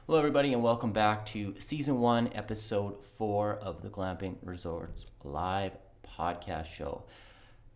Hello, everybody, and welcome back to Season 1, Episode 4 of the Glamping Resorts live podcast show.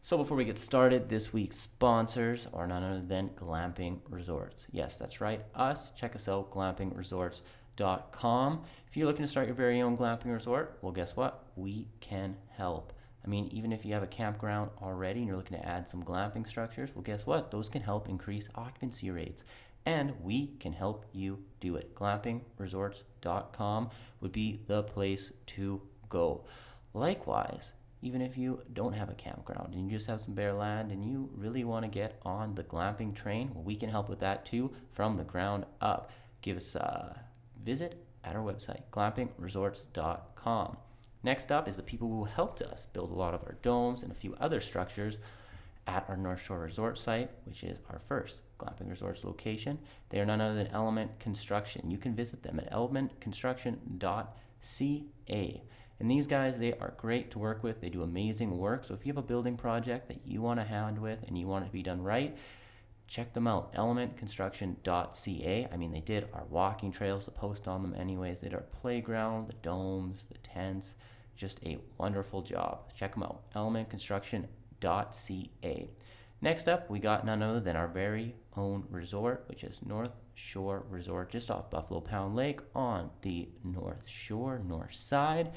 So before we get started, this week's sponsors are none other than Glamping Resorts. Yes, that's right, us. Check us out, glampingresorts.com. If you're looking to start your very own glamping resort, well, guess what? We can help. I mean, even if you have a campground already and you're looking to add some glamping structures, well, guess what? Those can help increase occupancy rates. And we can help you do it. Glampingresorts.com would be the place to go. Likewise, even if you don't have a campground and you just have some bare land and you really want to get on the glamping train, well, we can help with that too from the ground up. Give us a visit at our website, glampingresorts.com. Next up is the people who helped us build a lot of our domes and a few other structures at our North Shore Resort site, which is our first Glamping Resorts location. They are none other than Element Construction. You can visit them at elementconstruction.ca. And these guys, they are great to work with. They do amazing work. So if you have a building project that you want a hand with and you want it to be done right, check them out, elementconstruction.ca. I mean, they did our walking trails, the post on them anyways. They did our playground, the domes, the tents. Just a wonderful job. Check them out, elementconstruction.ca. Next up, we got none other than our very own resort, which is North Shore Resort, just off Buffalo Pound Lake on the North Shore, north side.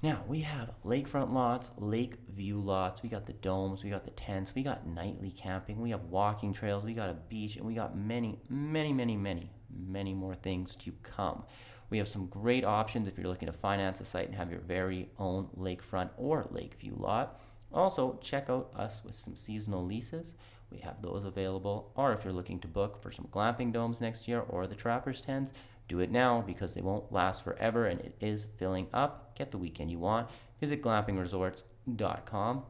Now, we have lakefront lots, lake view lots, we got the domes, we got the tents, we got nightly camping, we have walking trails, we got a beach, and we got many more things to come. We have some great options if you're looking to finance a site and have your very own lakefront or lake view lot. Also, check out us with some seasonal leases. We have those available. Or if you're looking to book for some glamping domes next year or the trappers tents, do it now because they won't last forever and it is filling up. Get the weekend you want. Visit glampingresorts.com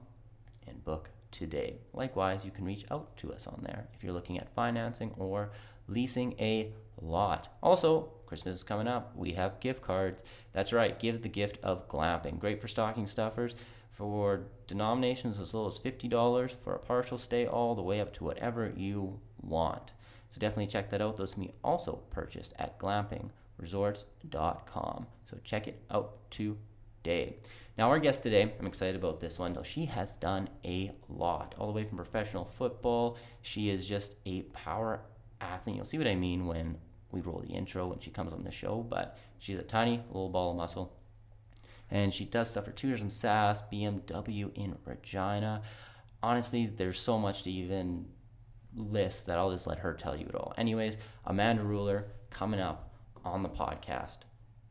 and book today. Likewise, you can reach out to us on there if you're looking at financing or leasing a lot. Also, Christmas is coming up. We have gift cards. That's right, give the gift of glamping. Great for stocking stuffers. For denominations as low as $50 for a partial stay, all the way up to whatever you want. So definitely check that out. Those can be also purchased at glampingresorts.com. So check it out today. Now our guest today, I'm excited about this one. She has done a lot, all the way from professional football. She is just a power athlete. You'll see what I mean when we roll the intro when she comes on the show, but she's a tiny little ball of muscle. And she does stuff for Tourism SAS, BMW in Regina. Honestly, there's so much to even list that I'll just let her tell you it all. Anyways, Amanda Ruller coming up on the podcast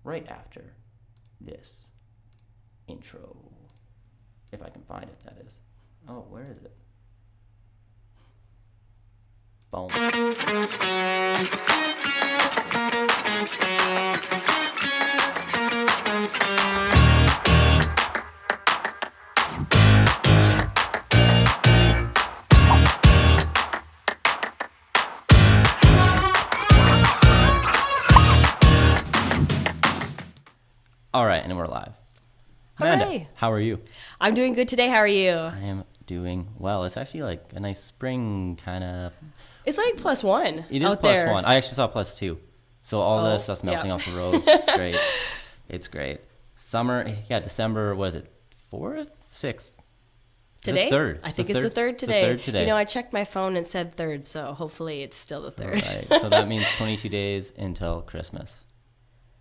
right after this intro. If I can find it, that is. Oh, where is it? Boom. All right, and we're live. Amanda, Hooray. How are you? I'm doing good today. How are you? I am doing well. It's actually like a nice spring kind of. It's like +1. It is out there. +1. I actually saw +2. So all the stuff's melting off the road. It's great. It's great. Summer, December, was it 4th? 6th? Today? 3rd. I think it's the 3rd today. It's the 3rd today. You know, I checked my phone and it said 3rd, so hopefully it's still the 3rd. Right. So that means 22 days until Christmas.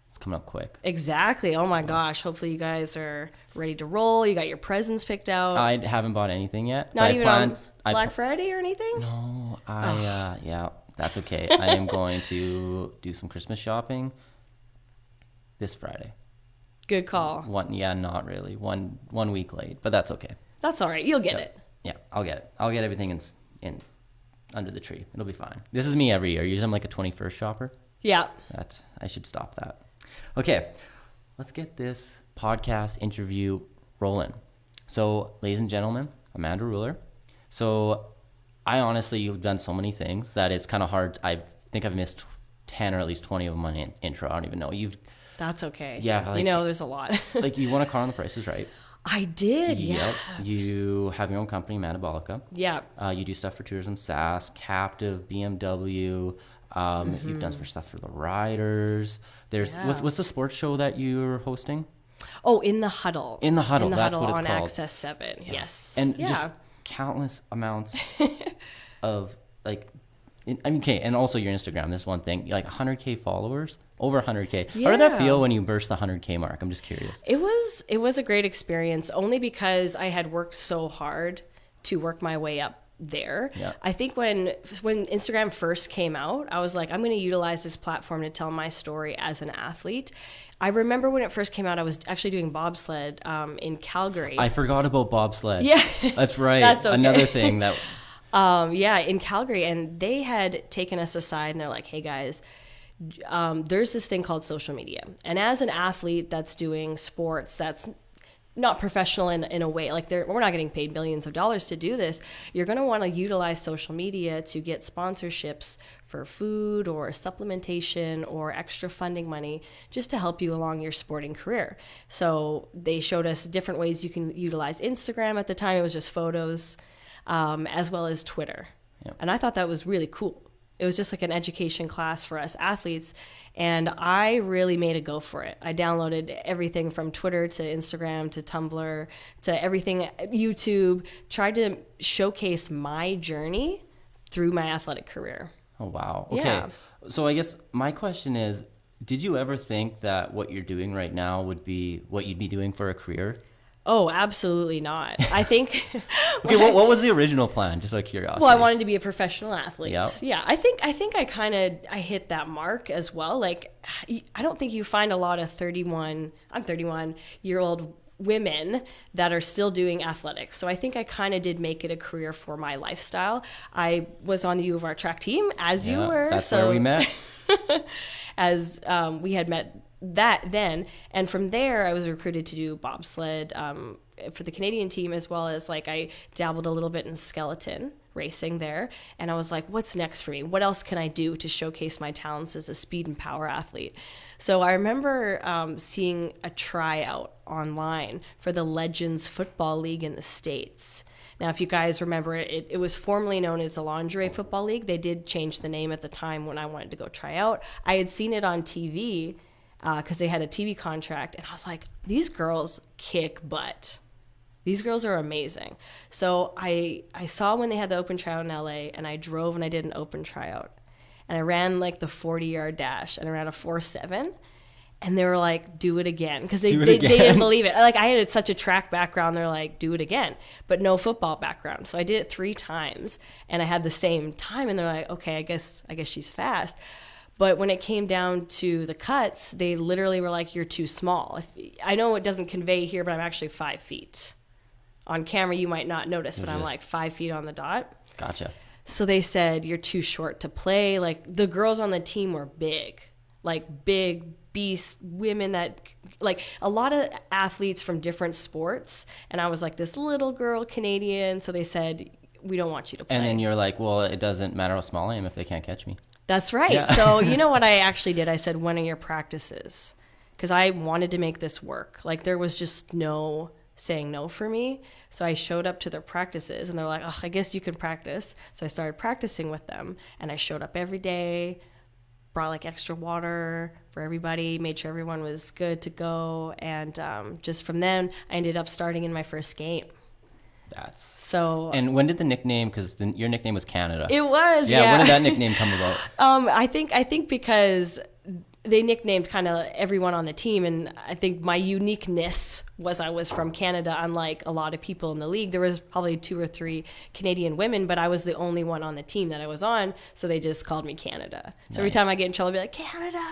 It's coming up quick. Exactly. Oh my gosh. Hopefully you guys are ready to roll. You got your presents picked out. I haven't bought anything yet. Not even on Black Friday or anything? No. Yeah, that's okay. I am going to do some Christmas shopping this Friday. Good call. Not really. One week late, but that's okay. That's all right. You'll get it. Yeah, I'll get it. I'll get everything in under the tree. It'll be fine. This is me every year. Usually I'm like a 21st shopper. Yeah. I should stop that. Okay, let's get this podcast interview rolling. So, ladies and gentlemen, Amanda Ruller. So, you've done so many things that it's kind of hard. I think I've missed 10 or at least 20 of them on intro. I don't even know. That's okay. Yeah. There's a lot. Like, you won a car on The Price is Right. I did, yeah. Yep. You have your own company, Manabolica. Yeah. You do stuff for Tourism SAS, Captive, BMW, You've done some stuff for the riders. There's what's the sports show that you're hosting? Oh, In the Huddle. In the Huddle. That's what it's on called. Access 7. Yeah. Yes. And just countless amounts of like, I mean, okay, and also your Instagram. This one thing, like 100K followers, over 100K. Yeah. How did that feel when you burst the 100K mark? I'm just curious. It was a great experience, only because I had worked so hard to work my way up there. Yeah. I think when Instagram first came out, I was like, I'm going to utilize this platform to tell my story as an athlete. I remember when it first came out, I was actually doing bobsled in Calgary. I forgot about bobsled. Yeah. That's right. That's okay. Another thing that... in Calgary, and they had taken us aside and they're like, hey guys, there's this thing called social media. And as an athlete that's doing sports, that's not professional in a way, like we're not getting paid millions of dollars to do this. You're going to want to utilize social media to get sponsorships for food or supplementation or extra funding money just to help you along your sporting career. So they showed us different ways you can utilize Instagram. At the time, it was just photos, as well as Twitter. Yep. And I thought that was really cool. It was just like an education class for us athletes. And I really made a go for it. I downloaded everything from Twitter to Instagram to Tumblr to everything, YouTube, tried to showcase my journey through my athletic career. Oh, wow. Okay. Yeah. So I guess my question is, did you ever think that what you're doing right now would be what you'd be doing for a career? Oh, absolutely not. I think. Okay, what was the original plan? Just out of curiosity. Well, I wanted to be a professional athlete. Yep. Yeah, I think I hit that mark as well. Like, I don't think you find a lot of 31-year-old women that are still doing athletics. So I think I kind of did make it a career for my lifestyle. I was on the U of R track team, as you were. That's where we met. As we had met that then, and from there I was recruited to do bobsled for the Canadian team, as well as like I dabbled a little bit in skeleton racing there, and I was like, what's next for me? What else can I do to showcase my talents as a speed and power athlete? So I remember seeing a tryout online for the Legends Football League in the States. Now, if you guys remember, it was formerly known as the Lingerie Football League. They did change the name at the time when I wanted to go try out. I had seen it on TV because they had a TV contract, and I was like, these girls kick butt. These girls are amazing. So I saw when they had the open tryout in LA, and I drove and I did an open tryout. And I ran like the 40-yard dash, and I ran a 4.7. And they were like, do it again. Because they didn't believe it. Like, I had such a track background. They're like, do it again. But no football background. So I did it 3 times, and I had the same time. And they're like, okay, I guess she's fast. But when it came down to the cuts, they literally were like, you're too small. I know it doesn't convey here, but I'm actually 5 feet. On camera, you might not notice, but I'm like 5 feet on the dot. Gotcha. So they said, you're too short to play. Like, the girls on the team were big. Like, big beast women that, like, a lot of athletes from different sports. And I was like this little girl Canadian. So they said, we don't want you to play. And then you're like, well, it doesn't matter how small I am if they can't catch me. That's right. Yeah. So you know what I actually did? I said, when are your practices? Because I wanted to make this work. Like, there was just no saying no for me. So I showed up to their practices, and they're like, oh, I guess you can practice. So I started practicing with them, and I showed up every day, brought like extra water for everybody, made sure everyone was good to go. And just from then, I ended up starting in my first game. That's so. And when did the nickname? Because your nickname was Canada. It was. Yeah. When did that nickname come about? I think because they nicknamed kind of everyone on the team, and I think my uniqueness was I was from Canada, unlike a lot of people in the league. There was probably 2 or 3 Canadian women, but I was the only one on the team that I was on, so they just called me Canada. So nice. Every time I get in trouble, I'd be like, Canada.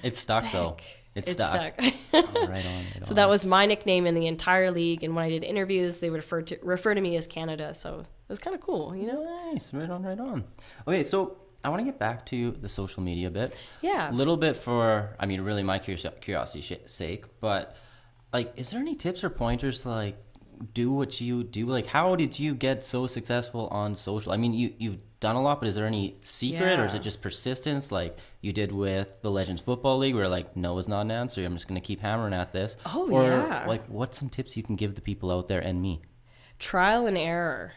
It's stuck though. It's stuck. Oh, right on. So that was my nickname in the entire league, and when I did interviews, they would refer to me as Canada. So it was kind of cool, you know. Nice, right on. Okay, so I want to get back to the social media bit. Yeah. A little bit for, I mean, really my curiosity's sake, but like, is there any tips or pointers to like do what you do? Like, how did you get so successful on social? I mean, you've done a lot, but is there any secret or is it just persistence like you did with the Legends Football League where like no is not an answer, I'm just going to keep hammering at this? Oh, or yeah. like, what's some tips you can give the people out there and me? Trial and error.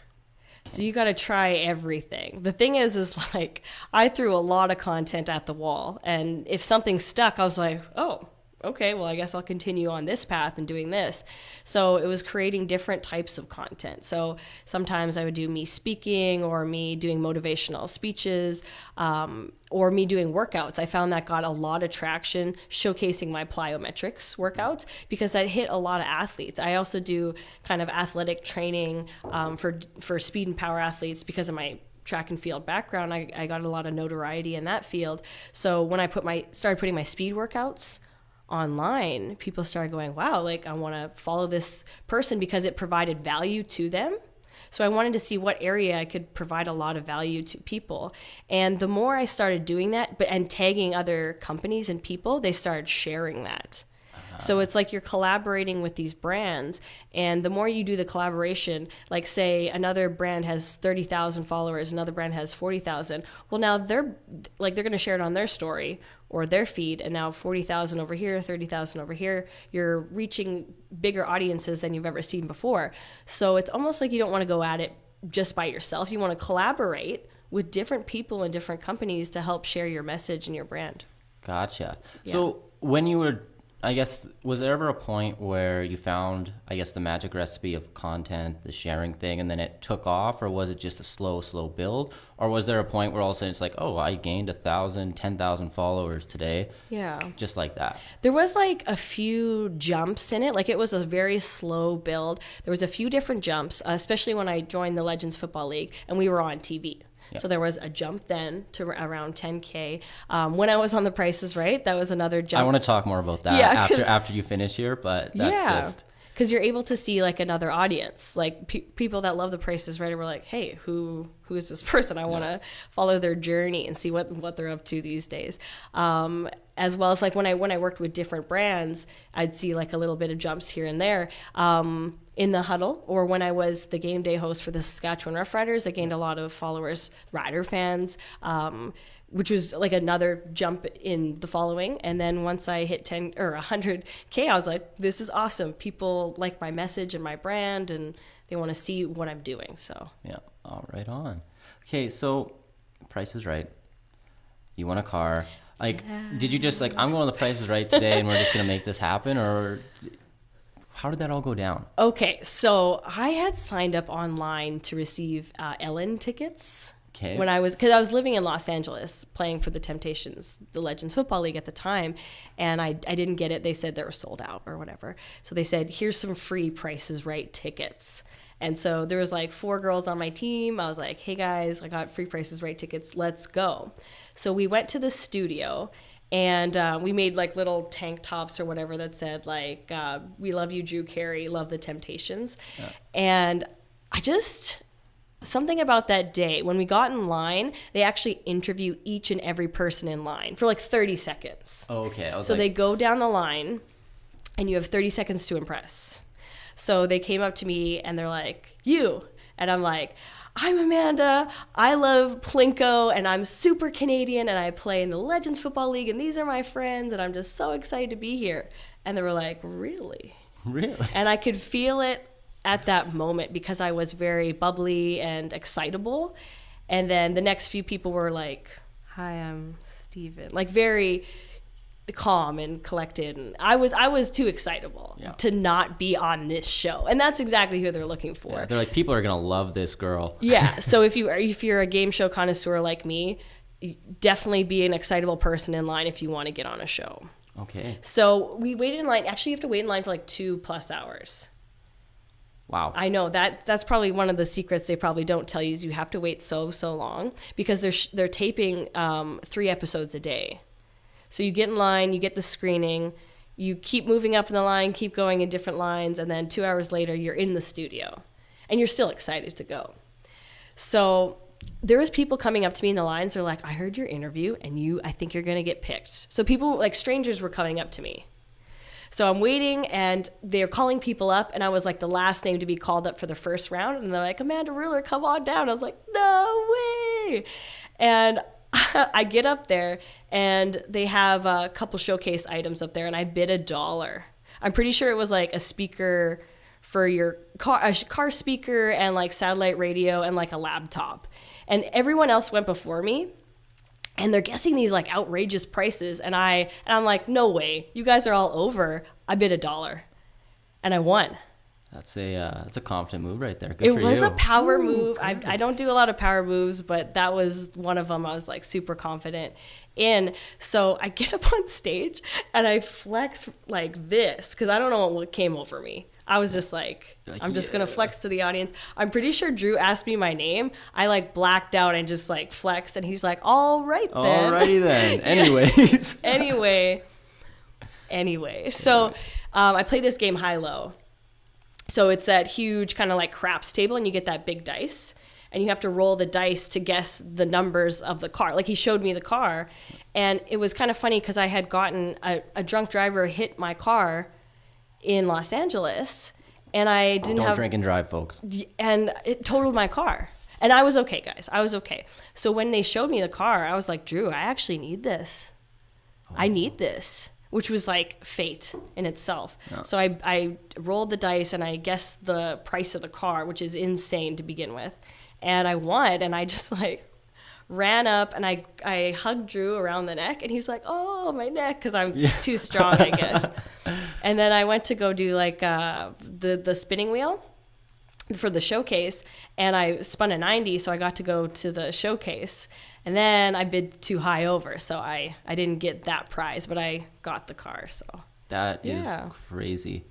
So you got to try everything. The thing is like, I threw a lot of content at the wall. And if something stuck, I was like, oh, okay, well, I guess I'll continue on this path and doing this. So it was creating different types of content. So sometimes I would do me speaking or me doing motivational speeches, or me doing workouts. I found that got a lot of traction showcasing my plyometrics workouts because that hit a lot of athletes. I also do kind of athletic training for speed and power athletes because of my track and field background. I got a lot of notoriety in that field. So when I started putting my speed workouts online, people started going, wow, like I want to follow this person because it provided value to them. So I wanted to see what area I could provide a lot of value to people. And the more I started doing that, and tagging other companies and people, they started sharing that. So it's like you're collaborating with these brands, and the more you do the collaboration, like say another brand has 30,000 followers, another brand has 40,000. Well, now they're going to share it on their story or their feed, and now 40,000 over here, 30,000 over here. You're reaching bigger audiences than you've ever seen before. So it's almost like you don't want to go at it just by yourself. You want to collaborate with different people and different companies to help share your message and your brand. Gotcha. Yeah. So when you were, I guess, was there ever a point where you found, I guess, the magic recipe of content, the sharing thing, and then it took off, or was it just a slow build? Or was there a point where all of a sudden it's like, oh, I gained 1,000, 10,000 followers today? Yeah. Just like that. There was like a few jumps in it. Like it was a very slow build. There was a few different jumps, especially when I joined the Legends Football League and we were on TV. Yep. So there was a jump then to around 10K. When I was on The Price is Right, that was another jump. I want to talk more about that after you finish here, but that's just... Because you're able to see like another audience, like people that love The Price is Right, were like, hey, who is this person? I want to follow their journey and see what they're up to these days. As well as like when I worked with different brands, I'd see like a little bit of jumps here and there. In the huddle, or when I was the game day host for the Saskatchewan Roughriders, I gained a lot of followers, Rider fans, which was like another jump in the following. And then once I hit 10 or 100K, I was like, this is awesome. People like my message and my brand, and they want to see what I'm doing. So yeah, all right on. Okay, so Price is Right. You want a car. Like, did you just like, I'm going to The Price is Right today and we're just going to make this happen? Or how did that all go down? Okay, so I had signed up online to receive Ellen tickets. Okay. Because I was living in Los Angeles playing for the Temptations, the Legends Football League at the time, and I didn't get it. They said they were sold out or whatever. So they said, here's some free Price is Right tickets. And so there was like 4 girls on my team. I was like, hey guys, I got free Price is Right tickets. Let's go. So we went to the studio, and we made like little tank tops or whatever that said like, we love you, Drew Carey, love the Temptations. Yeah. And something about that day, when we got in line, they actually interview each and every person in line for like 30 seconds. Oh, okay. So they go down the line and you have 30 seconds to impress. So they came up to me and they're like, you. And I'm like, I'm Amanda. I love Plinko and I'm super Canadian and I play in the Legends Football League and these are my friends and I'm just so excited to be here. And they were like, really? Really? And I could feel it at that moment because I was very bubbly and excitable. And then the next few people were like, hi, I'm Steven. Like very calm and collected. And I was too excitable to not be on this show. And that's exactly who they're looking for. Yeah, they're like, people are going to love this girl. Yeah. So if you're a game show connoisseur like me, definitely be an excitable person in line if you want to get on a show. Okay. So we waited in line. Actually, you have to wait in line for like 2+ hours. Wow. I know that's probably one of the secrets they probably don't tell you is you have to wait so long because they're taping 3 episodes a day. So you get in line, you get the screening, you keep moving up in the line, keep going in different lines, and then 2 hours later you're in the studio and you're still excited to go. So there was people coming up to me in the lines. They're like, I heard your interview and I think you're going to get picked. So people, like strangers, were coming up to me. So I'm waiting and they're calling people up and I was like the last name to be called up for the first round. And they're like, Amanda Ruller, come on down. I was like, no way. And I get up there and they have a couple showcase items up there and I bid $1. I'm pretty sure it was like a speaker for your car, a car speaker and like satellite radio and like a laptop. And everyone else went before me. And they're guessing these like outrageous prices. And I'm like, no way. You guys are all over. I bid $1 and I won. That's a confident move right there. Good It for was you. a power move. I don't do a lot of power moves, but that was one of them I was like super confident in. So I get up on stage and I flex like this because I don't know what came over me. I was just like I'm just going to flex to the audience. I'm pretty sure Drew asked me my name. I like blacked out and just like flexed. And he's like, all right then. Alrighty then. Anyways. Anyway. So I play this game high-low. So it's that huge kind of like craps table and you get that big dice and you have to roll the dice to guess the numbers of the car. Like he showed me the car and it was kind of funny because I had gotten a drunk driver hit my car in Los Angeles and I Don't drink and drive, folks. And it totaled my car. And I was okay, guys. I was okay. So when they showed me the car, I was like, Drew, I actually need this. I need this. Which was like fate in itself. Yeah. So I rolled the dice and I guessed the price of the car, which is insane to begin with. And I won and I just like ran up and I hugged Drew around the neck and he was like, oh, my neck, because I'm too strong, I guess. And then I went to go do like the spinning wheel for the showcase and I spun a 90, so I got to go to the showcase. And then I bid too high over, so I didn't get that prize, but I got the car. So that is crazy.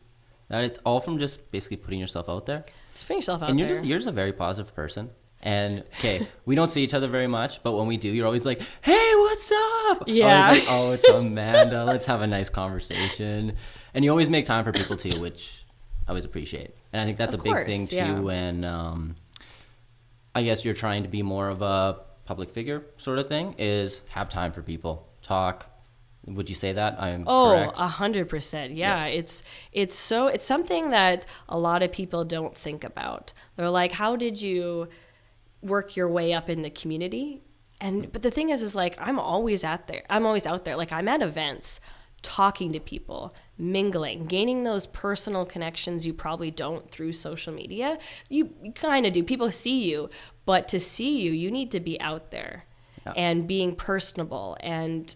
That is all from just basically putting yourself out there. Just putting yourself out and there. You're just a very positive person. And okay, we don't see each other very much, but when we do, you're always like, "Hey, what's up?" Yeah. Always like, "Oh, it's Amanda. Let's have a nice conversation." And you always make time for people too, which I always appreciate. And I think that's a big thing too when I guess you're trying to be more of a public figure sort of thing, is have time for people, talk. Would you say that I'm correct? 100%. Yeah. It's something that a lot of people don't think about. They're like, how did you work your way up in the community? But the thing is like, I'm always out there. Like I'm at events, talking to people, mingling, gaining those personal connections you probably don't through social media. You kind of do. People see you, but to see you, you need to be out there and being personable and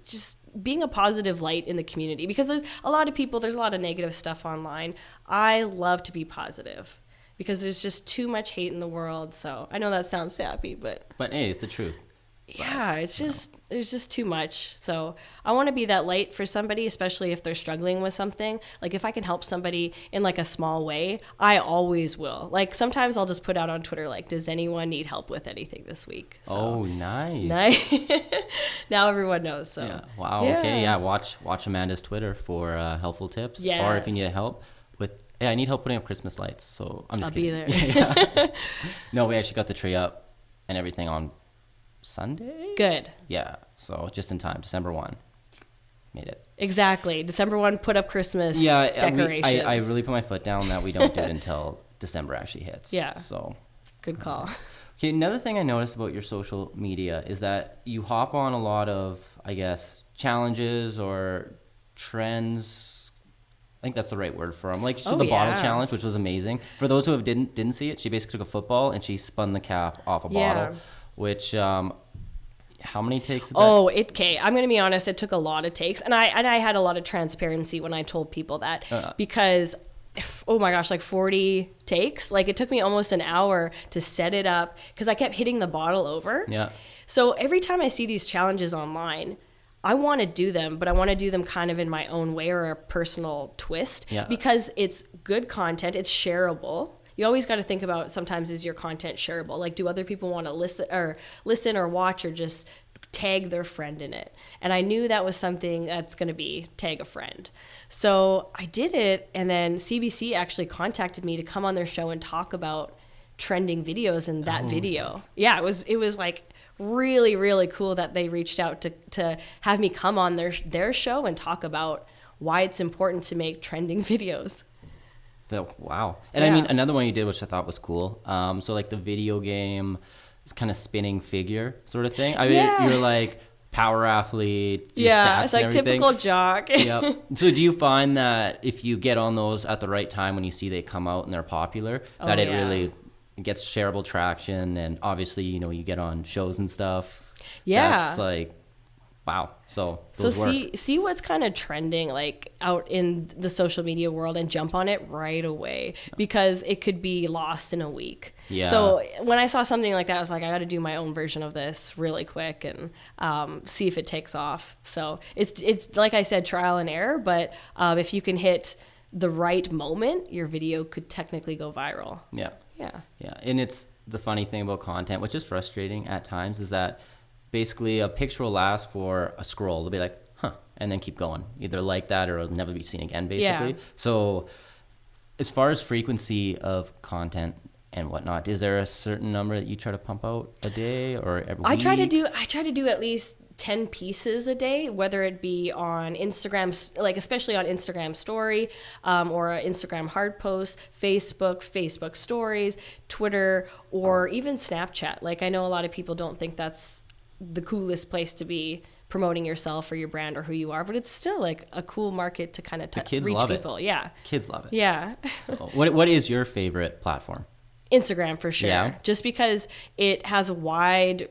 just being a positive light in the community, because there's a lot of negative stuff online. I love to be positive because there's just too much hate in the world. So I know that sounds sappy, but hey, it's the truth. Yeah, there's just too much. So I want to be that light for somebody, especially if they're struggling with something. Like if I can help somebody in like a small way, I always will. Like sometimes I'll just put out on Twitter, like, does anyone need help with anything this week? So, oh, nice. Now everyone knows. So yeah. Wow. Yeah. Okay. Yeah. Watch Amanda's Twitter for helpful tips. Yes. Or if you need help with, I need help putting up Christmas lights. So I'm just kidding. I'll be there. Yeah. No, we actually got the tree up and everything on Sunday? Good. Yeah, so just in time. December 1. Made it. Exactly. December 1, put up Christmas decorations. I really put my foot down that we don't do it until December actually hits. Yeah. So. Good call. Okay, another thing I noticed about your social media is that you hop on a lot of, I guess, challenges or trends. I think that's the right word for them. Like the bottle challenge, which was amazing. For those who didn't see it, she basically took a football and she spun the cap off a bottle. Which, how many takes did that? Oh, I'm going to be honest. It took a lot of takes. And I had a lot of transparency when I told people that because, oh my gosh, like 40 takes. Like it took me almost an hour to set it up because I kept hitting the bottle over. Yeah. So every time I see these challenges online, I want to do them, but I want to do them kind of in my own way or a personal twist because it's good content. It's shareable. You always got to think about sometimes is your content shareable? Like, do other people want to listen or watch or just tag their friend in it? And I knew that was something that's going to be tag a friend. So I did it. And then CBC actually contacted me to come on their show and talk about trending videos in that video. Nice. Yeah, it was like really, really cool that they reached out to have me come on their show and talk about why it's important to make trending videos. Wow. And I mean, another one you did, which I thought was cool. So like the video game, this kind of spinning figure sort of thing. I mean, you're like power athlete, do Yeah, stats it's and like everything. typical jock. Yep. So do you find that if you get on those at the right time when you see they come out and they're popular, that it yeah. really gets shareable traction, and obviously, you know, you get on shows and stuff. Yeah. That's like, wow. So those work. see what's kind of trending like out in the social media world and jump on it right away, because it could be lost in a week. Yeah. So when I saw something like that, I was like, I got to do my own version of this really quick and see if it takes off. So it's like I said, trial and error. But if you can hit the right moment, your video could technically go viral. Yeah. Yeah. Yeah. And it's the funny thing about content, which is frustrating at times, is that basically a picture will last for a scroll. They'll be like, huh, and then keep going. Either like that or it'll never be seen again, basically. Yeah. So as far as frequency of content and whatnot, is there a certain number that you try to pump out a day or every week? I try to do at least 10 pieces a day, whether it be on Instagram, like especially on Instagram story, or Instagram hard post, Facebook stories, Twitter, or even Snapchat. Like I know a lot of people don't think that's the coolest place to be promoting yourself or your brand or who you are, but it's still like a cool market to kind of reach love people. It. Yeah. Kids love it. Yeah. So what is your favorite platform? Instagram for sure. Yeah. Just because it has a wide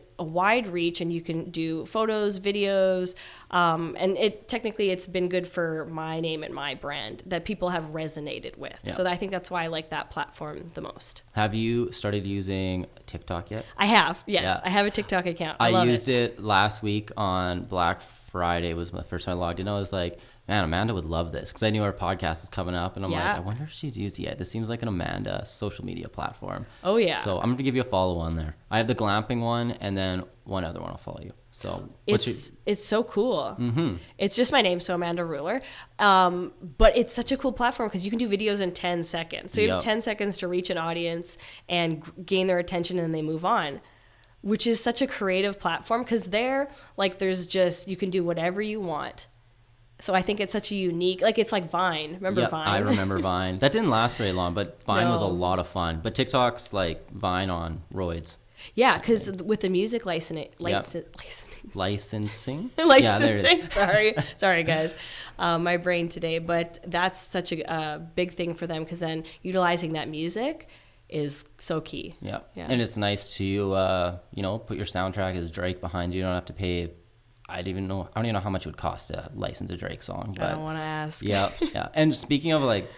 reach and you can do photos, videos, and it's been good for my name and my brand that people have resonated with. Yeah. So I think that's why I like that platform the most. Have you started using TikTok yet? I have, yes. Yeah. I have a TikTok account. I love used it last week on Black Friday. Was the first time I logged in. I was like, man, Amanda would love this, because I knew our podcast was coming up, and I'm like, I wonder if she's used it yet. This seems like an Amanda social media platform. Oh yeah. So I'm gonna give you a follow on there. I have the Glamping one, and then one other one I'll follow you. So it's so cool. Mm-hmm. It's just my name, so Amanda Ruller. But it's such a cool platform because you can do videos in 10 seconds. So you have 10 seconds to reach an audience and gain their attention, and then they move on, which is such a creative platform because you can do whatever you want. So I think it's such a unique, like it's like Vine. Remember Vine? I remember Vine. That didn't last very long, but Vine was a lot of fun. But TikTok's like Vine on roids. Yeah, because with the music licensing. Licensing? Yeah, there it is. Sorry guys. My brain today. But that's such a big thing for them because then utilizing that music is so key. Yeah. And it's nice to, put your soundtrack as Drake behind you. You don't have to pay... I don't even know how much it would cost to license a Drake song. But I don't want to ask. Yeah. And speaking of like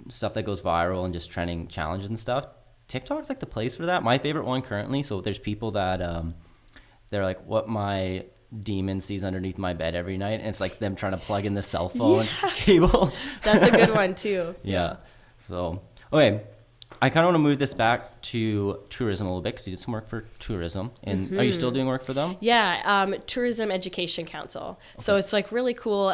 stuff that goes viral and just trending challenges and stuff, TikTok's like the place for that. My favorite one currently. So there's people that they're like, what my demon sees underneath my bed every night, and it's like them trying to plug in the cell phone cable. That's a good one too. Yeah. So okay. I kind of want to move this back to tourism a little bit because you did some work for tourism. And Are you still doing work for them? Yeah, Tourism Education Council. Okay. So it's like really cool.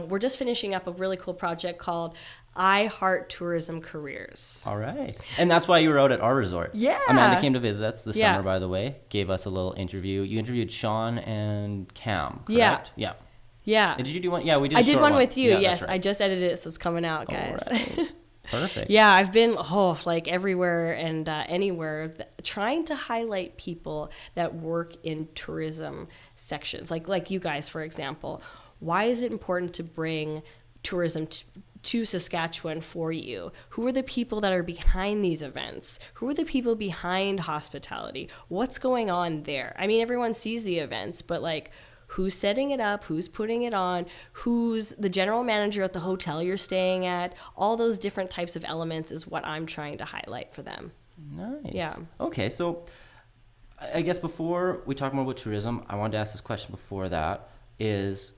We're just finishing up a really cool project called I Heart Tourism Careers. All right. And that's why you were out at our resort. Yeah. Amanda came to visit us this summer, by the way. Gave us a little interview. You interviewed Sean and Cam, correct? Yeah. Did you do one? Yeah, we did. I did one with you, yeah, yes. Right. I just edited it, so it's coming out, guys. All right. Perfect. Yeah, I've been everywhere and anywhere trying to highlight people that work in tourism sections, like you guys, for example. Why is it important to bring tourism to Saskatchewan for you? Who are the people that are behind these events? Who are the people behind hospitality? What's going on there? I mean, everyone sees the events, but like, who's setting it up, who's putting it on, who's the general manager at the hotel you're staying at, all those different types of elements is what I'm trying to highlight for them. Nice. Yeah. Okay, so I guess before we talk more about tourism, I wanted to ask this question before that is,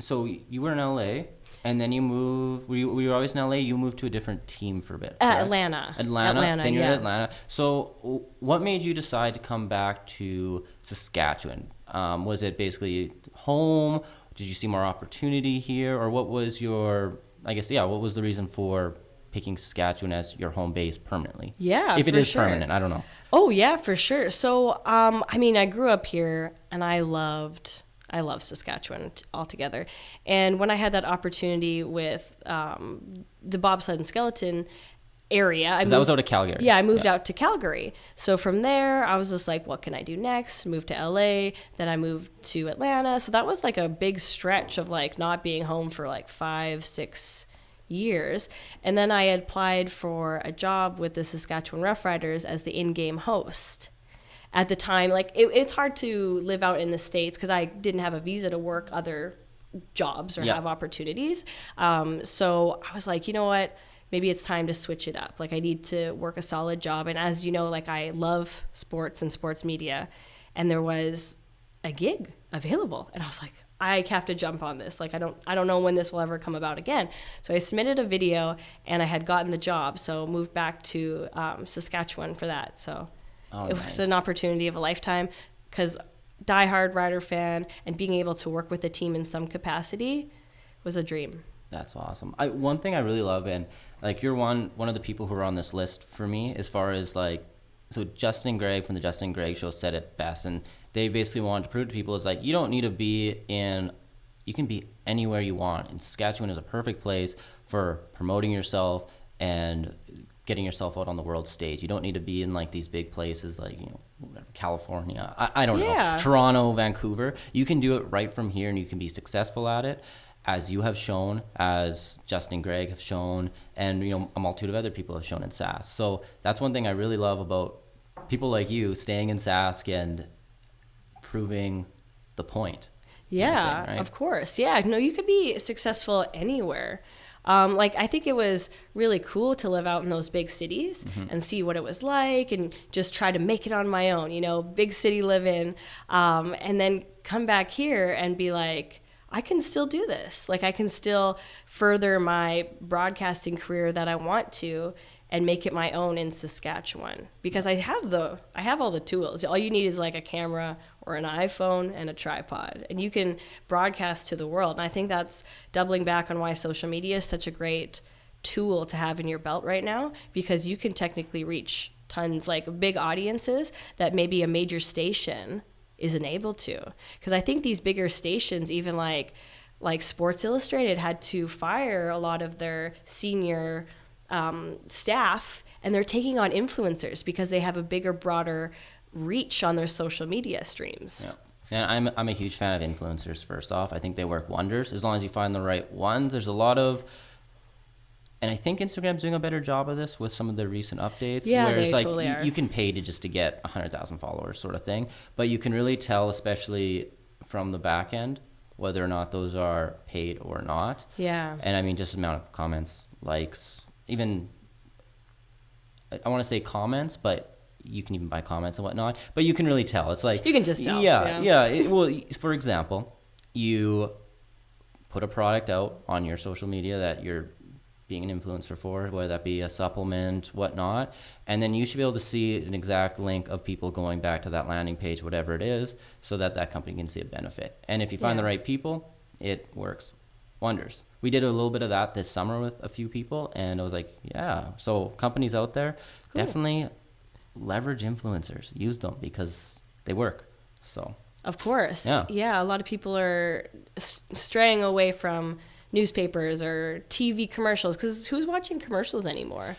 so you were in LA and then you moved, were you always in LA? You moved to a different team for a bit. Atlanta. Then you're in Atlanta. So what made you decide to come back to Saskatchewan? Was it basically home? Did you see more opportunity here? Or what was what was the reason for picking Saskatchewan as your home base permanently? Yeah, if it is permanent, I don't know. Oh yeah, for sure. So, I grew up here and I love Saskatchewan altogether. And when I had that opportunity with the bobsled and skeleton, area. That was out of Calgary. Yeah, I moved out to Calgary. So from there, I was just like, what can I do next? Moved to LA. Then I moved to Atlanta. So that was like a big stretch of like not being home for like 5-6 years. And then I applied for a job with the Saskatchewan Roughriders as the in-game host. At the time, like it's hard to live out in the States because I didn't have a visa to work other jobs or have opportunities. So I was like, you know what? Maybe it's time to switch it up. Like I need to work a solid job. And as you know, like I love sports and sports media, and there was a gig available. And I was like, I have to jump on this. Like I don't know when this will ever come about again. So I submitted a video and I had gotten the job. So moved back to Saskatchewan for that. So it was an opportunity of a lifetime because diehard Rider fan and being able to work with the team in some capacity was a dream. That's awesome. One thing I really love, and like you're one of the people who are on this list for me as far as like, so Justin and Greg from the Justin and Greg show said it best, and they basically wanted to prove to people is like, you don't need to be you can be anywhere you want, and Saskatchewan is a perfect place for promoting yourself and getting yourself out on the world stage. You don't need to be in like these big places like, California, I don't know, Toronto, Vancouver. You can do it right from here and you can be successful at it, as you have shown, as Justin and Greg have shown, and a multitude of other people have shown in Sask. So that's one thing I really love about people like you staying in Sask and proving the point. Yeah, right? Of course. Yeah, no, you could be successful anywhere. Like I think it was really cool to live out in those big cities and see what it was like and just try to make it on my own, big city living, and then come back here and be like, I can still do this. Like I can still further my broadcasting career that I want to and make it my own in Saskatchewan because I have all the tools. All you need is like a camera or an iPhone and a tripod, and you can broadcast to the world. And I think that's doubling back on why social media is such a great tool to have in your belt right now, because you can technically reach tons, like big audiences that maybe a major station isn't able to. Because I think these bigger stations, even like Sports Illustrated, had to fire a lot of their senior staff, and they're taking on influencers because they have a bigger, broader reach on their social media streams. Yeah. And I'm a huge fan of influencers. First off, I think they work wonders as long as you find the right ones. There's a lot of, and I think Instagram's doing a better job of this with some of their recent updates. Yeah, where they it's like totally are. You can pay to get 100,000 followers, sort of thing. But you can really tell, especially from the back end, whether or not those are paid or not. Yeah. And I mean, just the amount of comments, likes, even I want to say comments, but you can even buy comments and whatnot. But you can really tell. It's like you can just tell. Yeah. Well, for example, you put a product out on your social media that you're being an influencer for, whether that be a supplement, whatnot, and then you should be able to see an exact link of people going back to that landing page, whatever it is, so that company can see a benefit. And if you find the right people, it works wonders. We did a little bit of that this summer with a few people, and I was like, yeah. So companies out there, definitely leverage influencers, use them because they work. So of course, yeah. A lot of people are straying away from newspapers or TV commercials because who's watching commercials anymore?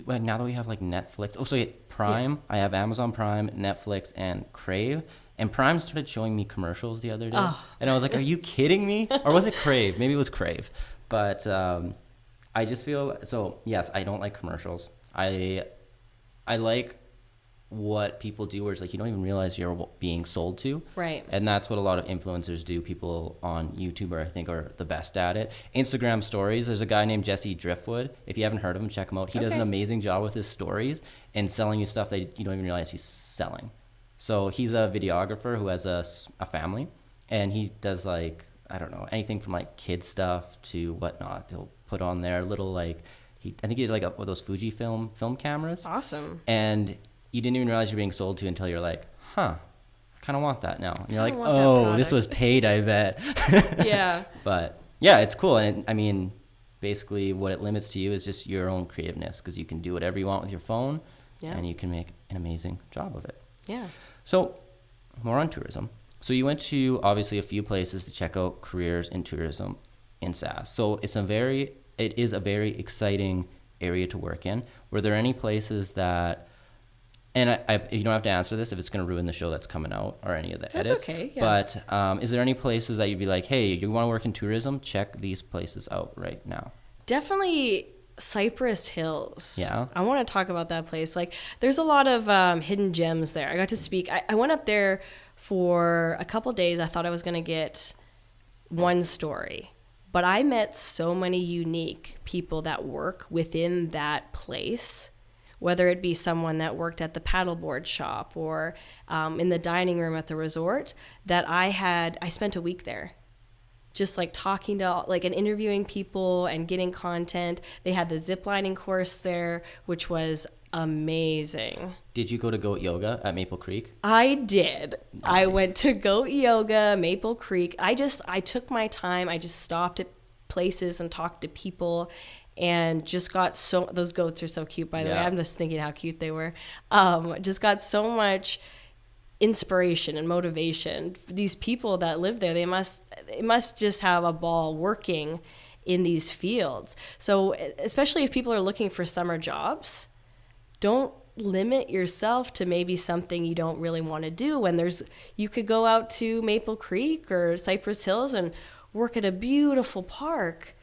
Well, now that we have like Netflix, Prime, I have Amazon Prime, Netflix, and Crave. And Prime started showing me commercials the other day, and I was like, "Are you kidding me?" Or was it Crave? Maybe it was Crave. But I just feel so. Yes, I don't like commercials. I like what people do, where it's like you don't even realize you're being sold to. Right. And that's what a lot of influencers do. People on YouTube I think are the best at it. Instagram stories. There's a guy named Jesse Driftwood. If you haven't heard of him, check him out. He does an amazing job with his stories and selling you stuff that you don't even realize he's selling. So he's a videographer who has a family, and he does like, I don't know, anything from like kid stuff to whatnot. He'll put on there little I think he did like one of those Fujifilm film cameras. Awesome. And you didn't even realize you're being sold to until you're like, I kind of want that now. And you're like, oh, this was paid, I bet. Yeah. But yeah, it's cool. And I mean, basically what it limits to you is just your own creativeness, because you can do whatever you want with your phone, and you can make an amazing job of it. Yeah. So more on tourism. So you went to obviously a few places to check out careers in tourism in Sask. So it is a very exciting area to work in. Were there any places that, and you don't have to answer this if it's going to ruin the show that's coming out or any of the edits. Okay, yeah. But is there any places that you'd be like, hey, you want to work in tourism? Check these places out right now. Definitely Cypress Hills. Yeah. I want to talk about that place. Like, there's a lot of hidden gems there. I got to speak. I went up there for a couple days. I thought I was going to get one story, but I met so many unique people that work within that place, whether it be someone that worked at the paddleboard shop or in the dining room at the resort, that I spent a week there. Just like talking to like and interviewing people and getting content. They had the ziplining course there, which was amazing. Did you go to goat yoga at Maple Creek? I did. Nice. I went to goat yoga, Maple Creek. I took my time. I just stopped at places and talked to people and just got those goats are so cute, by the way. I'm just thinking how cute they were. Just got so much inspiration and motivation. These people that live there, they must just have a ball working in these fields. So especially if people are looking for summer jobs, don't limit yourself to maybe something you don't really want to do. When you could go out to Maple Creek or Cypress Hills and work at a beautiful park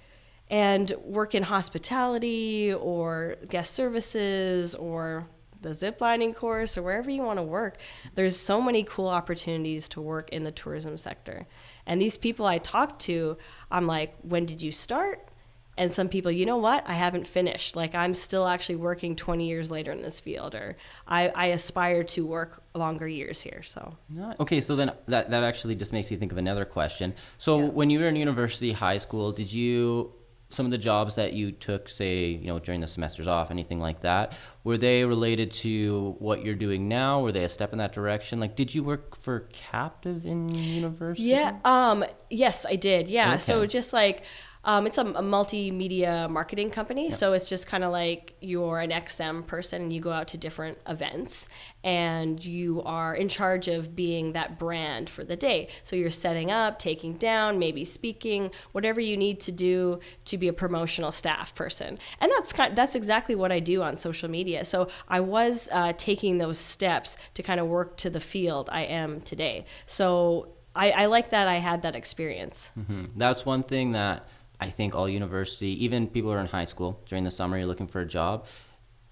and work in hospitality or guest services or the ziplining course or wherever you want to work. There's so many cool opportunities to work in the tourism sector. And these people I talked to, I'm like, when did you start? And some people, you know what? I haven't finished. Like, I'm still actually working 20 years later in this field, or I aspire to work longer years here. So okay, so then that actually just makes me think of another question. So when you were in university, high school, did you, some of the jobs that you took, say, during the semesters off, anything like that, were they related to what you're doing now? Were they a step in that direction? Like, did you work for Captive in university? Yeah. Yes, I did. Yeah. Okay. So just like, it's a multimedia marketing company. Yep. So it's just kind of like you're an XM person and you go out to different events and you are in charge of being that brand for the day. So you're setting up, taking down, maybe speaking, whatever you need to do to be a promotional staff person. And that's exactly what I do on social media. So I was taking those steps to kind of work to the field I am today. So I like that I had that experience. Mm-hmm. That's one thing that I think all university, even people who are in high school, during the summer, you're looking for a job.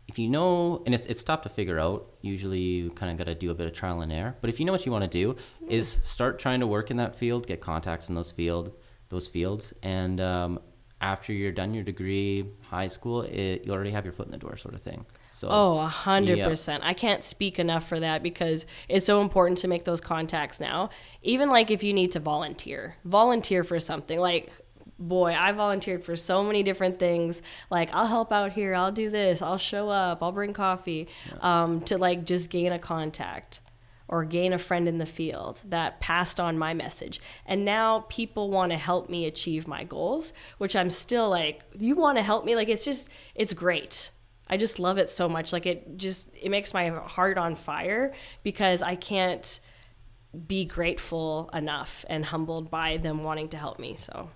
If you know, and it's tough to figure out, usually you kind of got to do a bit of trial and error. But if you know what you want to do, is start trying to work in that field, get contacts in those fields. And after you're done your degree, high school, you already have your foot in the door sort of thing. So, 100%. Yeah. I can't speak enough for that because it's so important to make those contacts now. Even like if you need to volunteer for something. Like, boy, I volunteered for so many different things. Like, I'll help out here, I'll do this, I'll show up, I'll bring coffee, to like just gain a contact or gain a friend in the field that passed on my message. And now people want to help me achieve my goals, which I'm still like, you want to help me? Like, it's great. I just love it so much. Like, it makes my heart on fire because I can't be grateful enough and humbled by them wanting to help me. So,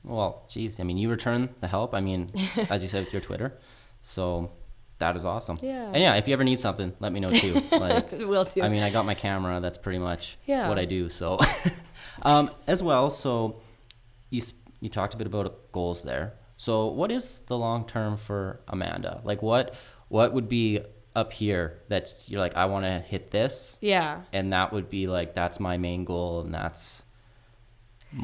well, geez, I mean, you return the help. I mean, as you said with your Twitter, so that is awesome. Yeah. And yeah, if you ever need something, let me know too. Like, will do. I mean, I got my camera. That's pretty much what I do. So, Nice. As well. So, you talked a bit about goals there. So, what is the long term for Amanda? Like, what would be up here that you're like, I want to hit this? Yeah. And that would be like, that's my main goal, and that's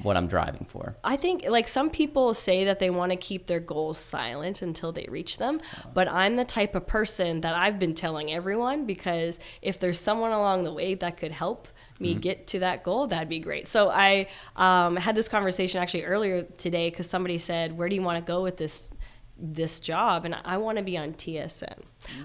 what I'm driving for. I think like some people say that they want to keep their goals silent until they reach them, but I'm the type of person that I've been telling everyone, because if there's someone along the way that could help me get to that goal, that'd be great. So I had this conversation actually earlier today because somebody said, where do you want to go with this job? And I want to be on TSN.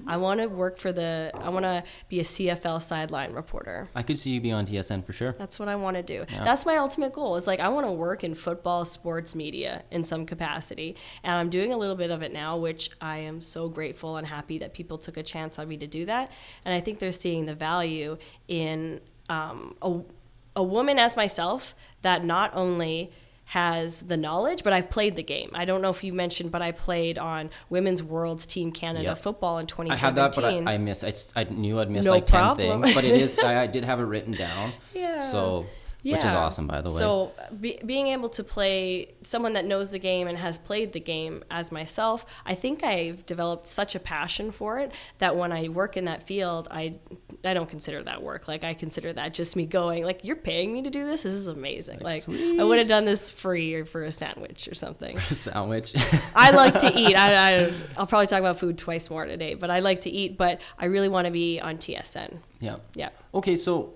I want to I want to be a CFL sideline reporter. I could see you be on TSN for sure. That's what I want to do. Yeah. That's my ultimate goal. It's like, I want to work in football sports media in some capacity. And I'm doing a little bit of it now, which I am so grateful and happy that people took a chance on me to do that. And I think they're seeing the value in a woman as myself that not only has the knowledge, but I've played the game. I don't know if you mentioned, but I played on Women's World's Team Canada football in 2017. I had that, but I missed. I knew I'd miss No like problem. 10 things, but it is. I did have it written down. Yeah. So. Which is awesome, by the way. So being able to play someone that knows the game and has played the game as myself, I think I've developed such a passion for it that when I work in that field, I don't consider that work. Like, I consider that just me going, like, you're paying me to do this? This is amazing. Like, sweet. I would have done this free or for a sandwich or something. A sandwich. I like to eat. I'll probably talk about food twice more today, but I like to eat, but I really want to be on TSN. Yeah. Yeah. Okay, so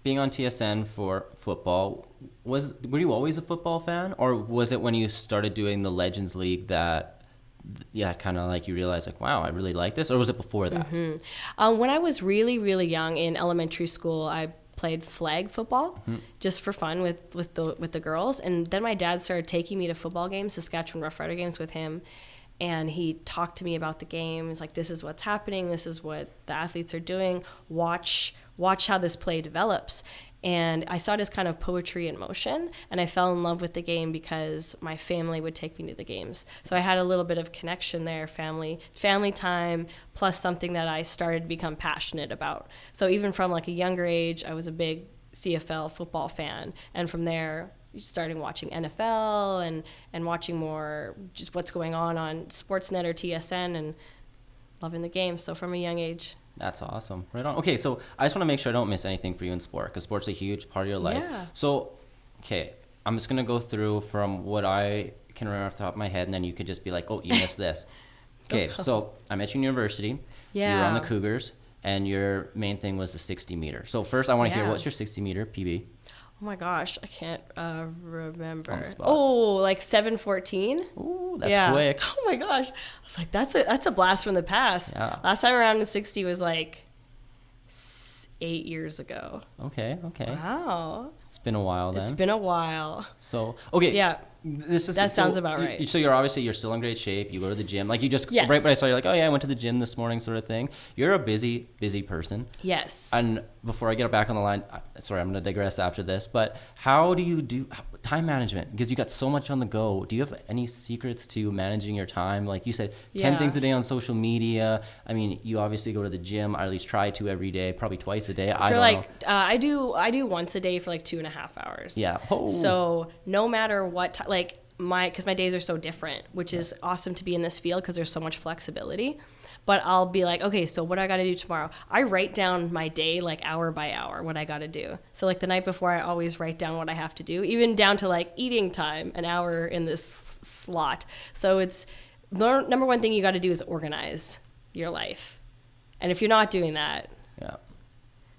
being on TSN for football, were you always a football fan, or was it when you started doing the Legends League that, kind of like you realized like, wow, I really like this, or was it before that? Mm-hmm. When I was really, really young in elementary school, I played flag football just for fun with the girls, and then my dad started taking me to football games, Saskatchewan Roughrider games with him. And he talked to me about the game. He's like, this is what's happening. This is what the athletes are doing. Watch how this play develops. And I saw it as kind of poetry in motion. And I fell in love with the game because my family would take me to the games. So I had a little bit of connection there, family time, plus something that I started to become passionate about. So even from like a younger age, I was a big CFL football fan. And from there, starting watching NFL and watching more just what's going on Sportsnet or TSN and loving the game. So from a young age. That's awesome. Right on. Okay, so I just want to make sure I don't miss anything for you in sport, because sport's a huge part of your life. Yeah. So, okay, I'm just going to go through from what I can remember off the top of my head, and then you could just be like, oh, you missed this. Okay, so I met you in university. Yeah. You were on the Cougars, and your main thing was the 60 meter. So first I want to hear, what's your 60 meter PB? Oh my gosh, I can't remember. On the spot. Oh, like 7:14. Ooh, that's quick. Oh my gosh, I was like, that's a blast from the past. Yeah. Last time around in 60 was like 8 years ago. Okay. Wow. It's been a while then. It's been a while. So, okay. Yeah. That sounds about right. So you're still in great shape. You go to the gym. Like you just, yes. Right when I saw you, like, oh yeah, I went to the gym this morning sort of thing. You're a busy person. Yes. And before I get back on the line, sorry, I'm going to digress after this, but how do you do time management? Because you got so much on the go. Do you have any secrets to managing your time? Like you said, 10 things a day on social media. I mean, you obviously go to the gym, or at least try to every day, probably twice a day. I don't know. I do once a day for like 2.5 hours. Yeah. Oh. So no matter what time, like because my days are so different, which is awesome to be in this field because there's so much flexibility. But I'll be like, okay, so what do I got to do tomorrow? I write down my day like hour by hour, what I got to do. So like the night before, I always write down what I have to do, even down to like eating time, an hour in this slot. So it's number one thing you got to do is organize your life. And if you're not doing that,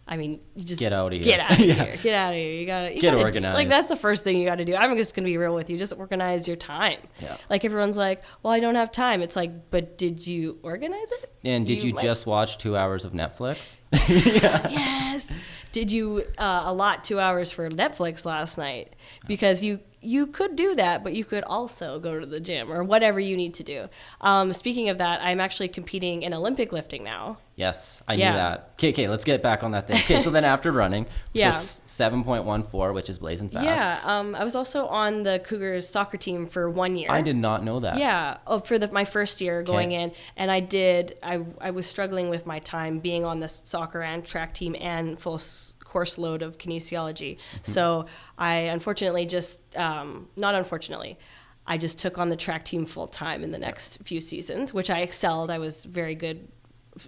I mean, you just get out of here. Get out of here. Get out of here. You gotta get organized. Like that's the first thing you got to do. I'm just gonna be real with you. Just organize your time. Yeah. Like everyone's like, well, I don't have time. It's like, but did you organize it? And did you just watch 2 hours of Netflix? Yes. Did you allot 2 hours for Netflix last night? Because you could do that, but you could also go to the gym or whatever you need to do. Speaking of that, I'm actually competing in Olympic lifting now. Yes, I knew that. Okay, let's get back on that thing. Okay, so then after running, so 7.14, which is blazing fast. Yeah, I was also on the Cougars soccer team for 1 year. I did not know that. Yeah, for my first year going in, and I was struggling with my time being on the soccer and track team and full course load of kinesiology. So I unfortunately I just took on the track team full time in the next few seasons, which I excelled. I was very good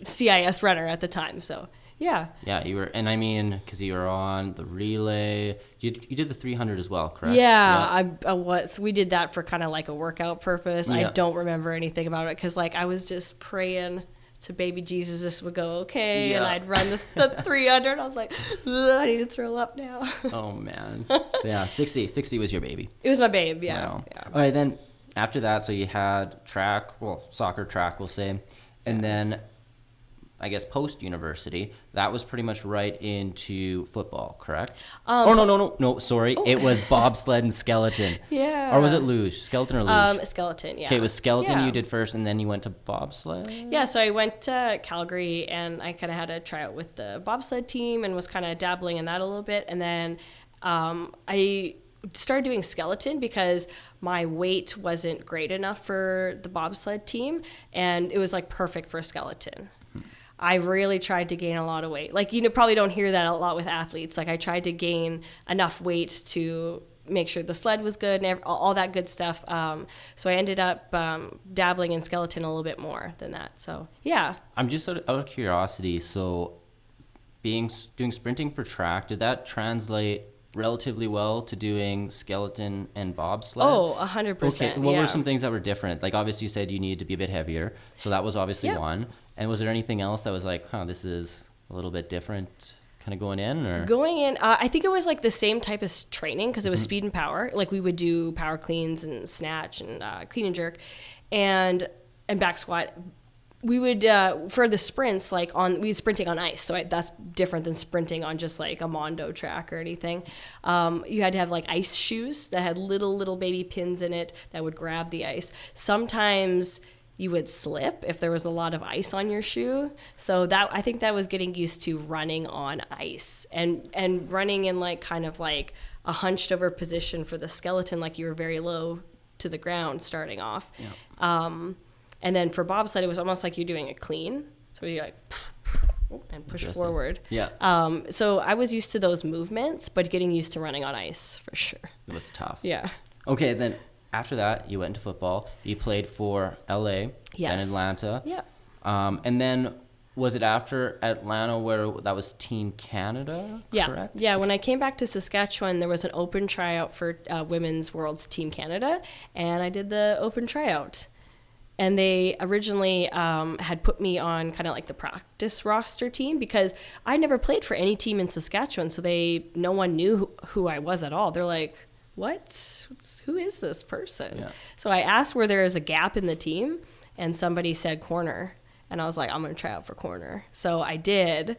CIS runner at the time. So yeah. Yeah, you were, and I mean, because you were on the relay, you did the 300 as well, correct? Yeah, I was. We did that for kind of like a workout purpose. Yeah. I don't remember anything about it because like I was just praying to baby Jesus this would go okay, and I'd run the 300. I was like, I need to throw up now. Oh man. So yeah, 60 was your baby. It was my babe. Yeah. Wow. Yeah. All right, then after that, so you had soccer track, we'll say, and then I guess post-university, that was pretty much right into football, correct? No, sorry. It was bobsled and skeleton. Yeah. Or was it luge? Skeleton or luge? Skeleton, yeah. Okay, it was skeleton you did first, and then you went to bobsled? Yeah, so I went to Calgary, and I kind of had a tryout with the bobsled team and was kind of dabbling in that a little bit. And then I started doing skeleton because my weight wasn't great enough for the bobsled team, and it was like perfect for skeleton. I really tried to gain a lot of weight. Like, probably don't hear that a lot with athletes. Like, I tried to gain enough weight to make sure the sled was good and all that good stuff. So I ended up dabbling in skeleton a little bit more than that. So, yeah. I'm just out of curiosity. So doing sprinting for track, did that translate relatively well to doing skeleton and bobsled? Oh, 100%. Okay. What were some things that were different? Like, obviously you said you needed to be a bit heavier. So that was obviously one. And was there anything else that was like, this is a little bit different kind of going in? Or going in, I think it was like the same type of training because it was speed and power. Like, we would do power cleans and snatch and clean and jerk and back squat. We would for the sprints, we sprinting on ice, so that's different than sprinting on just like a Mondo track or anything. You had to have like ice shoes that had little baby pins in it that would grab the ice. Sometimes you would slip if there was a lot of ice on your shoe. So I think that was getting used to running on ice and running in like kind of like a hunched over position for the skeleton, like you were very low to the ground starting off. Yeah. And then for bobsled, it was almost like you're doing a clean. So you like and push forward. Yeah. So I was used to those movements, but getting used to running on ice for sure. It was tough. Yeah. Okay, then after that, you went into football. You played for LA, then Atlanta. Yeah. And then was it after Atlanta where that was Team Canada? Yeah. Correct? Yeah. When I came back to Saskatchewan, there was an open tryout for Women's World's Team Canada, and I did the open tryout. And they originally had put me on kind of like the practice roster team because I never played for any team in Saskatchewan, so no one knew who I was at all. They're like, what? Who is this person? Yeah. So I asked where there is a gap in the team, and somebody said corner. And I was like, I'm going to try out for corner. So I did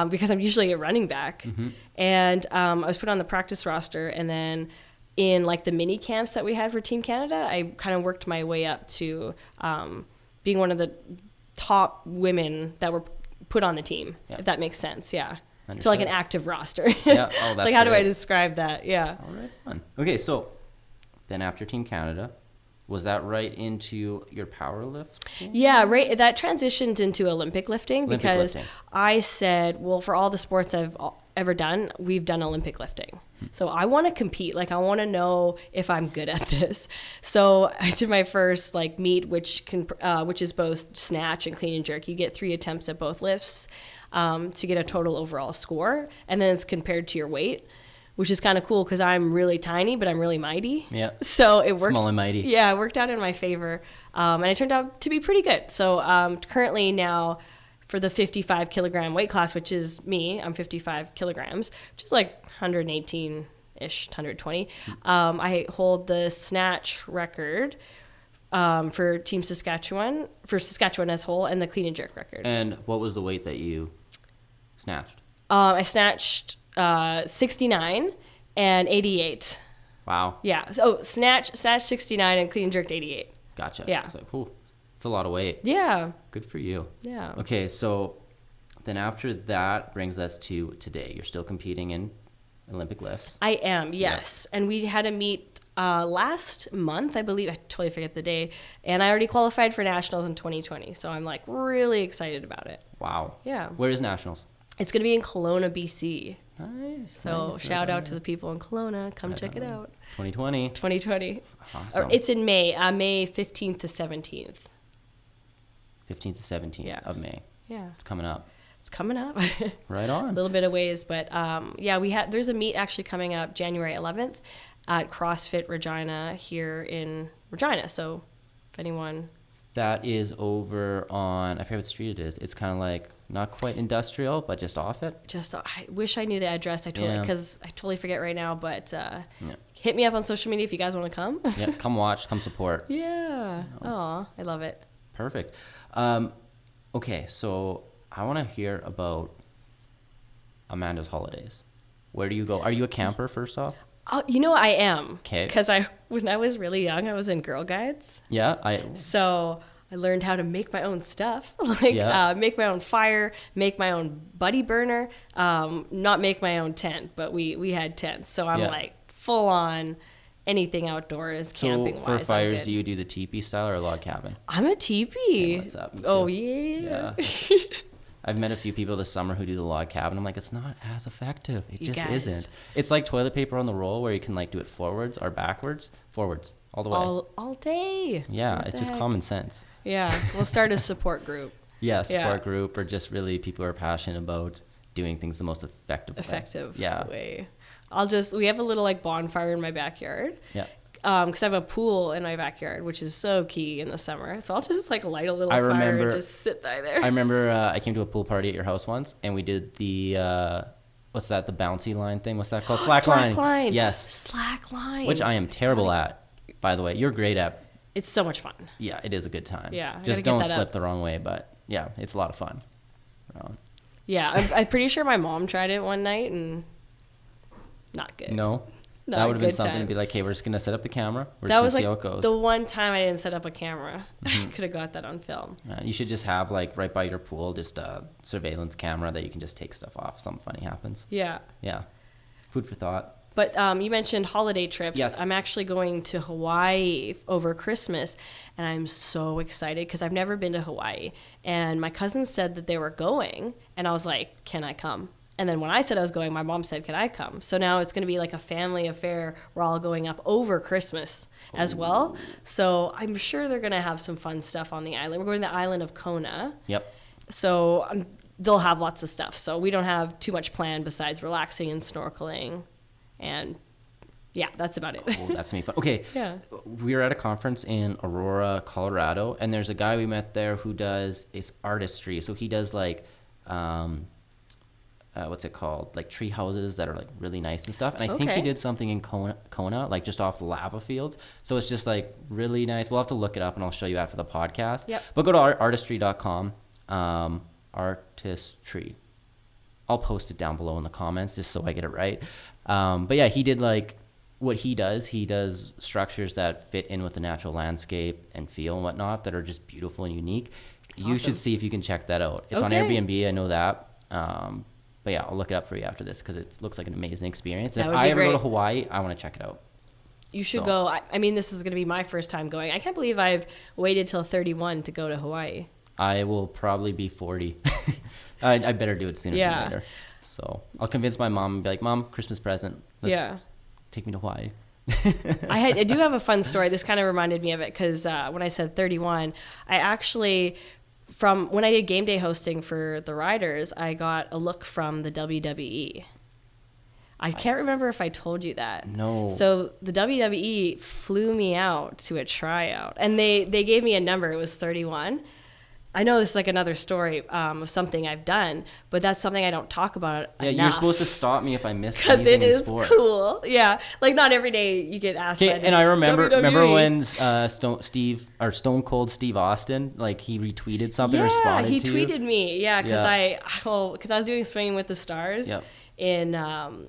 because I'm usually a running back. Mm-hmm. And I was put on the practice roster. And then in like the mini camps that we had for Team Canada, I kind of worked my way up to being one of the top women that were put on the team, if that makes sense. Yeah. Understood. To like an active roster. Yeah. Oh, that's like, how great. do I describe that? Yeah. All right. Fun. Okay. So then after Team Canada, was that right into your powerlifting? Yeah, right. That transitioned into Olympic lifting because I said, well, for all the sports I've ever done, we've done Olympic lifting. So I want to compete. Like, I want to know if I'm good at this. So I did my first like meet, which is both snatch and clean and jerk. You get 3 attempts at both lifts to get a total overall score, and then it's compared to your weight, which is kind of cool because I'm really tiny, but I'm really mighty. Yeah. So it worked. Small and mighty. Yeah, it worked out in my favor. And it turned out to be pretty good. So currently now for the 55 kilogram weight class, which is me, I'm 55 kilograms, which is like 118-ish, 120. I hold the snatch record for Team Saskatchewan, for Saskatchewan as a whole, and the clean and jerk record. And what was the weight that you snatched? I snatched 69 and 88. Wow. Yeah. So snatch 69 and clean and jerked 88. Gotcha. Yeah. It's like, cool. It's a lot of weight. Yeah. Good for you. Yeah. Okay, so then after that brings us to today. You're still competing in Olympic lifts. I am, yes. Yeah. And we had a meet last month, I believe. I totally forget the day. And I already qualified for nationals in 2020. So I'm like really excited about it. Wow. Yeah. Where is nationals? It's going to be in Kelowna, BC. Nice. So nice. shout out to the people in Kelowna. Come check it out. 2020. 2020. Awesome. Or it's in May, May 15th to 17th. 15th to 17th of May. Yeah. It's coming up. It's coming up. Right on. A little bit of ways, but there's a meet actually coming up January 11th at CrossFit Regina here in Regina. So if anyone... That is over on, I forget what street it is. It's kind of like not quite industrial, but just off it. I wish I knew the address. Because I totally forget right now, but hit me up on social media if you guys want to come. Yeah, come watch, come support. Yeah. Oh, I love it. Perfect. Okay, so I want to hear about Amanda's holidays. Where do you go? Are you a camper, first off? Oh, I am. Okay. Because when I was really young, I was in Girl Guides. Yeah. So I learned how to make my own stuff, make my own fire, make my own buddy burner, not make my own tent, but we had tents. So I'm like full on anything outdoors camping So for wise. fires, do you do the teepee style or log cabin? I'm a teepee. Hey, what's up? Me too. Oh yeah. I've met a few people this summer who do the log cabin. I'm like, it's not as effective. It You just guys. isn't. It's like toilet paper on the roll where you can like do it forwards or backwards. Forwards, all the way. all day. Yeah, What it's the just heck? common sense. Yeah, we'll start a support group. Yeah, support Yeah. group or just really people who are passionate about doing things the most effective way. way. We have a little like bonfire in my backyard. Yeah. Because I have a pool in my backyard, which is so key in the summer. So I'll just like light a little I fire remember- and just sit there. I remember I came to a pool party at your house once, and we did the what's that? The bouncy line thing? What's that called? Slack line. Yes. Slack line. Which I am terrible at, by the way. You're great at. It's so much fun. Yeah, it is a good time. Yeah, I Just gotta get don't that slip up. the wrong way, but yeah, it's a lot of fun. Yeah, I'm pretty sure my mom tried it one night and not good. No. Not That a would have been good something time. to be like, hey, we're just gonna set up the camera. We're That just was gonna see like how it goes. the one time I didn't set up a camera. Mm-hmm. Could have got that on film. You should just have like right by your pool just a surveillance camera that you can just take stuff off if something funny happens. Yeah. Yeah. Food for thought. But you mentioned holiday trips. Yes. I'm actually going to Hawaii over Christmas, and I'm so excited because I've never been to Hawaii. And my cousins said that they were going, and I was like, can I come? And then when I said I was going, my mom said, can I come? So now it's going to be like a family affair. We're all going up over Christmas as well. So I'm sure they're going to have some fun stuff on the island. We're going to the island of Kona. Yep. So they'll have lots of stuff. So we don't have too much planned besides relaxing and snorkeling. And yeah, that's about it. Oh, that's gonna be fun. Okay. Yeah. We were at a conference in Aurora, Colorado, and there's a guy we met there who does is artistry. So he does like what's it called? Like tree houses that are like really nice and stuff. And I think he Okay. did something in Kona, like just off lava fields. So it's just like really nice. We'll have to look it up and I'll show you after the podcast. Yep. But go to artistry.com, artistry. I'll post it down below in the comments just so I get it right. But yeah, he did like what he does structures that fit in with the natural landscape and feel and whatnot that are just beautiful and unique. You awesome. should see if you can check that out. It's on Okay. Airbnb, I know that. But yeah, I'll look it up for you after this because it looks like an amazing experience. And That if would I be ever go to great. Hawaii, I want to check it out. You should So- go. I mean, this is going to be my first time going. I can't believe I've waited till 31 to go to Hawaii. I will probably be 40. I better do it sooner Yeah. than later. So I'll convince my mom and be like, Mom, Christmas present. Yeah. Take me to Hawaii. I do have a fun story. This kind of reminded me of it because when I said 31, I actually, from when I did game day hosting for the Riders, I got a look from the WWE. I can't remember if I told you that. No. So the WWE flew me out to a tryout, and they gave me a number. It was 31. I know this is like another story of something I've done, but that's something I don't talk about Yeah, enough. you're supposed to stop me if I miss Because anything it in is sport. cool. Yeah. Like, not every day you get asked by Okay, the and I remember WWE. when Stone Cold Steve Austin, like he retweeted something, Yeah, responded he to you. tweeted me. Yeah, because I was doing Swinging with the Stars Yep. in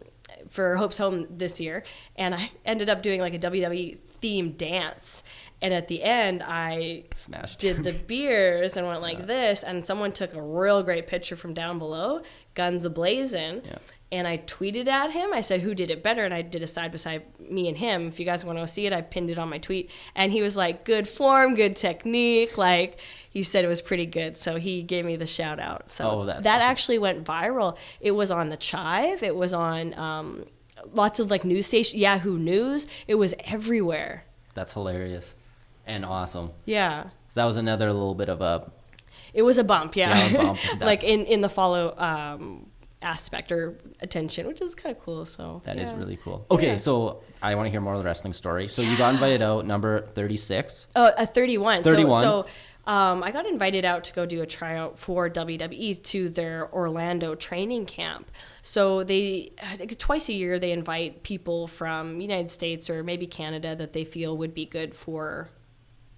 for Hope's Home this year, and I ended up doing like a WWE themed dance. And at the end, I Smashed. did the beers and went like this, and someone took a real great picture from down below, guns a-blazing. Yeah. And I tweeted at him. I said, who did it better? And I did a side by side, me and him. If you guys want to see it, I pinned it on my tweet. And he was like, good form, good technique. Like, he said it was pretty good. So he gave me the shout out. So that's that awesome. actually went viral. It was on the Chive. It was on lots of like news stations, Yahoo News. It was everywhere. That's hilarious and awesome. Yeah. So that was another little bit of a It was a bump, yeah. Yeah, a bump. Like That's- in the follow aspect or attention, which is kind of cool. So that is yeah. really cool. Okay, Yeah. so I want to hear more of the wrestling story. So you got invited out, number 36. Oh, a 31. 31. So I got invited out to go do a tryout for WWE to their Orlando training camp. So they twice a year they invite people from United States or maybe Canada that they feel would be good for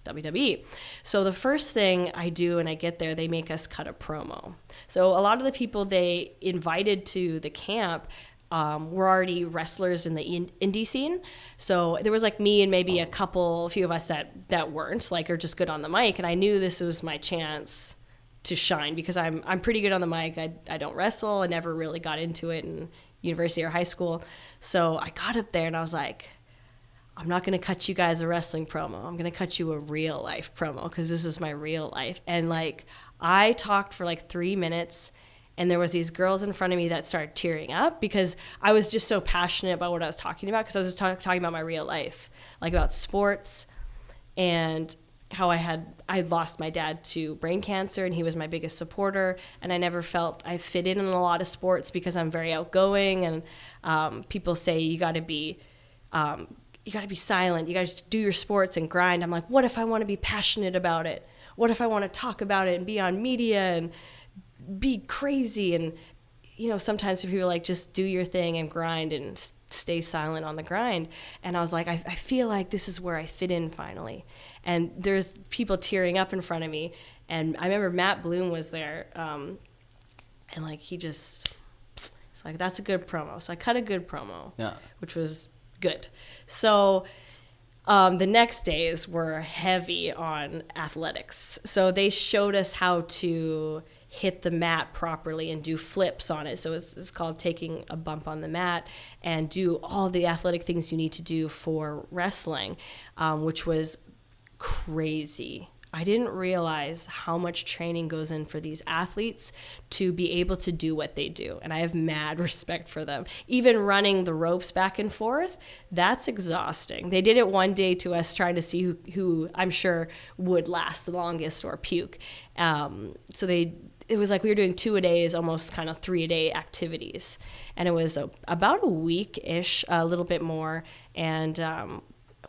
WWE. So the first thing I do when I get there, they make us cut a promo. So a lot of the people they invited to the camp were already wrestlers in the indie scene. So there was like me and maybe a few of us that weren't, like, are just good on the mic. And I knew this was my chance to shine because I'm pretty good on the mic. I don't wrestle. I never really got into it. And university or high school. So I got up there and I was like, I'm not going to cut you guys a wrestling promo. I'm going to cut you a real life promo because this is my real life. And like, I talked for like 3 minutes and there was these girls in front of me that started tearing up because I was just so passionate about what I was talking about because I was just talking about my real life, like about sports and how I lost my dad to brain cancer and he was my biggest supporter. And I never felt I fit in a lot of sports because I'm very outgoing. And people say you got to be silent. You got to just do your sports and grind. I'm like, what if I want to be passionate about it? What if I want to talk about it and be on media and be crazy? And, you know, sometimes people are like, just do your thing and grind and stay silent on the grind. And I was like, I feel like this is where I fit in finally. And there's people tearing up in front of me. And I remember Matt Bloom was there. And like, it's like, that's a good promo. So I cut a good promo, which was good. So the next days were heavy on athletics. So they showed us how to hit the mat properly and do flips on it. So it's called taking a bump on the mat and do all the athletic things you need to do for wrestling, which was crazy. I didn't realize how much training goes in for these athletes to be able to do what they do. And I have mad respect for them. Even running the ropes back and forth, that's exhausting. They did it one day to us trying to see who I'm sure would last the longest or puke. It was like we were doing 2 a day, almost kind of 3 a day activities. And it was about a week-ish, a little bit more. And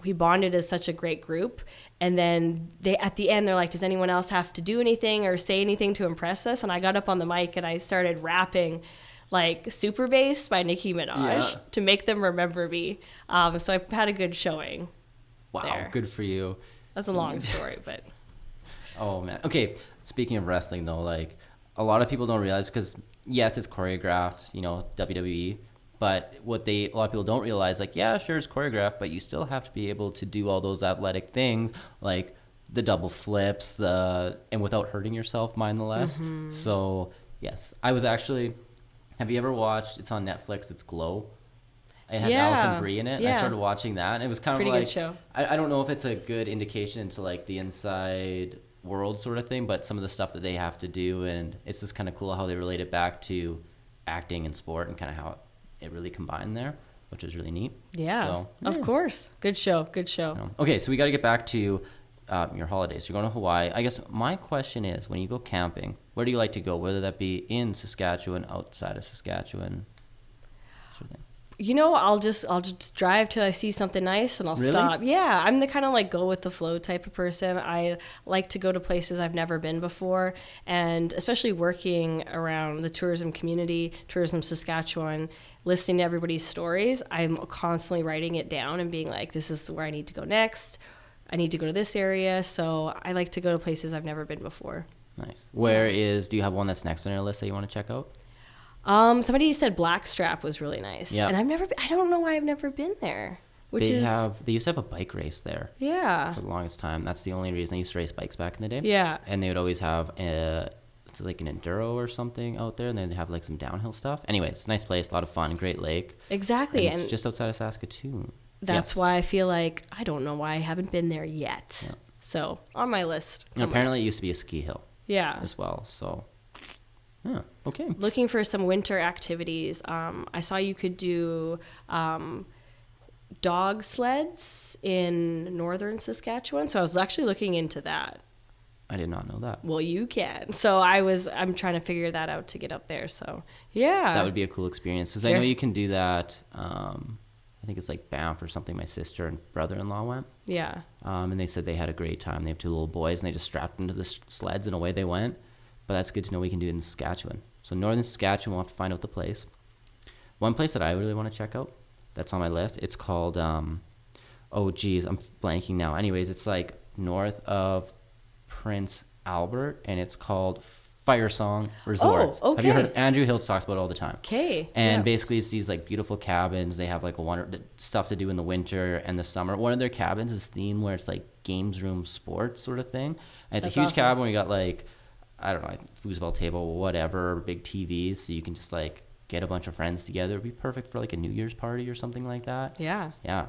we bonded as such a great group. And then at the end, they're like, does anyone else have to do anything or say anything to impress us? And I got up on the mic and I started rapping like Super Bass by Nicki Minaj to make them remember me. So I had a good showing. Wow, there. Good for you. That's a long story, but. Oh, man. Okay, speaking of wrestling, though, like a lot of people don't realize because, yes, it's choreographed, you know, WWE. But a lot of people don't realize, like, yeah, sure, it's choreographed, but you still have to be able to do all those athletic things, like the double flips, and without hurting yourself, nonetheless. Mm-hmm. So, yes, I was actually. Have you ever watched? It's on Netflix. It's Glow. It has Alison Brie in it. Yeah. I started watching that, and it was kind of pretty like good show. I don't know if it's a good indication into like the inside world sort of thing, but some of the stuff that they have to do, and it's just kind of cool how they relate it back to acting and sport and kind of how it really combined there, which is really neat. Yeah, so, of course. Good show. Okay, so we got to get back to your holidays. You're going to Hawaii. I guess my question is, when you go camping, where do you like to go? Whether that be in Saskatchewan, outside of Saskatchewan, sort of thing. You know, I'll just drive till I see something nice and I'll stop. Yeah, I'm the kind of like go with the flow type of person. I like to go to places I've never been before, and especially working around the tourism community, Tourism Saskatchewan, listening to everybody's stories, I'm constantly writing it down and being like, this is where I need to go next. I need to go to this area. So I like to go to places I've never been before. Nice. Do you have one that's next on your list that you want to check out? Somebody said Blackstrap was really nice. Yeah. And I don't know why I've never been there. They used to have a bike race there. Yeah. For the longest time. That's the only reason. They used to race bikes back in the day. Yeah. And they would always have like an enduro or something out there, and then they'd have like some downhill stuff. Anyways, it's a nice place, a lot of fun, great lake. Exactly. And it's just outside of Saskatoon. That's why I feel like I don't know why I haven't been there yet. Yeah. So on my list. And apparently it used to be a ski hill. Yeah. As well. So yeah, okay. Looking for some winter activities. I saw you could do dog sleds in northern Saskatchewan. So I was actually looking into that. I did not know that. Well, you can. So I'm trying to figure that out to get up there. So yeah. That would be a cool experience. Because I know you can do that. I think it's like Banff or something. My sister and brother-in-law went. Yeah. And they said they had a great time. They have 2 little boys, and they just strapped them to the sleds, and away they went. But that's good to know we can do it in Saskatchewan. So northern Saskatchewan, we'll have to find out the place. One place that I really want to check out, that's on my list, it's called, I'm blanking now. Anyways, it's like north of Prince Albert, and it's called Fire Song Resorts. Oh, okay. Have you heard? Andrew Hill talks about it all the time. Okay. And basically, it's these like beautiful cabins. They have like stuff to do in the winter and the summer. One of their cabins is themed where it's like games room sports sort of thing. And it's a huge cabin where you got like, I don't know, like foosball table, whatever, big TVs, so you can just like get a bunch of friends together. It'd be perfect for like a New Year's party or something like that. Yeah. Yeah.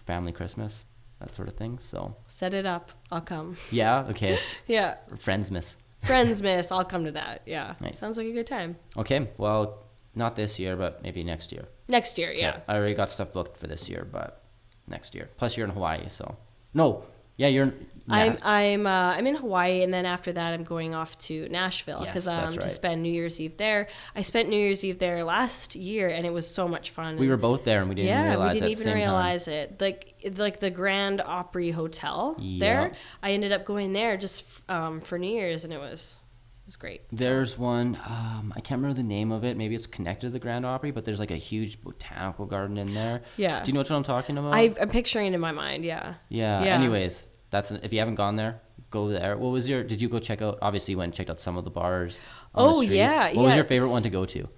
Family Christmas, that sort of thing. So set it up. I'll come. Yeah. Okay. Yeah. Friendsmas. Friendsmas. I'll come to that. Yeah. Nice. Sounds like a good time. Okay. Well, not this year, but maybe next year. Next year. Yeah. I already got stuff booked for this year, but next year. Plus, you're in Hawaii, so no. Yeah, you're. I'm in Hawaii, and then after that, I'm going off to Nashville because that's right. to spend New Year's Eve there. I spent New Year's Eve there last year, and it was so much fun. We were both there, and we didn't realize it. We didn't even realize it. Like the Grand Opry Hotel there. I ended up going there just for New Year's, and it was great. There's one, I can't remember the name of it. Maybe it's connected to the Grand Opry, but there's like a huge botanical garden in there. Yeah. Do you know what I'm talking about? I'm picturing it in my mind. Yeah. Yeah. Anyways, if you haven't gone there, go there. Did you go check out? Obviously, you went and checked out some of the bars. On the street. Yeah. What was your favorite one to go to?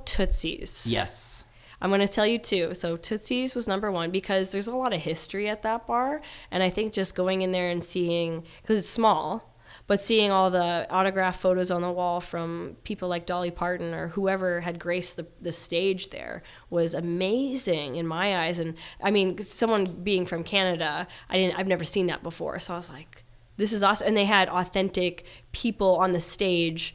Tootsie's. Yes. I'm going to tell you two. So Tootsie's was number one because there's a lot of history at that bar. And I think just going in there and seeing, because it's small, but seeing all the autograph photos on the wall from people like Dolly Parton or whoever had graced the stage there was amazing in my eyes. And I mean, someone being from Canada, I've never seen that before. So I was like, this is awesome. And they had authentic people on the stage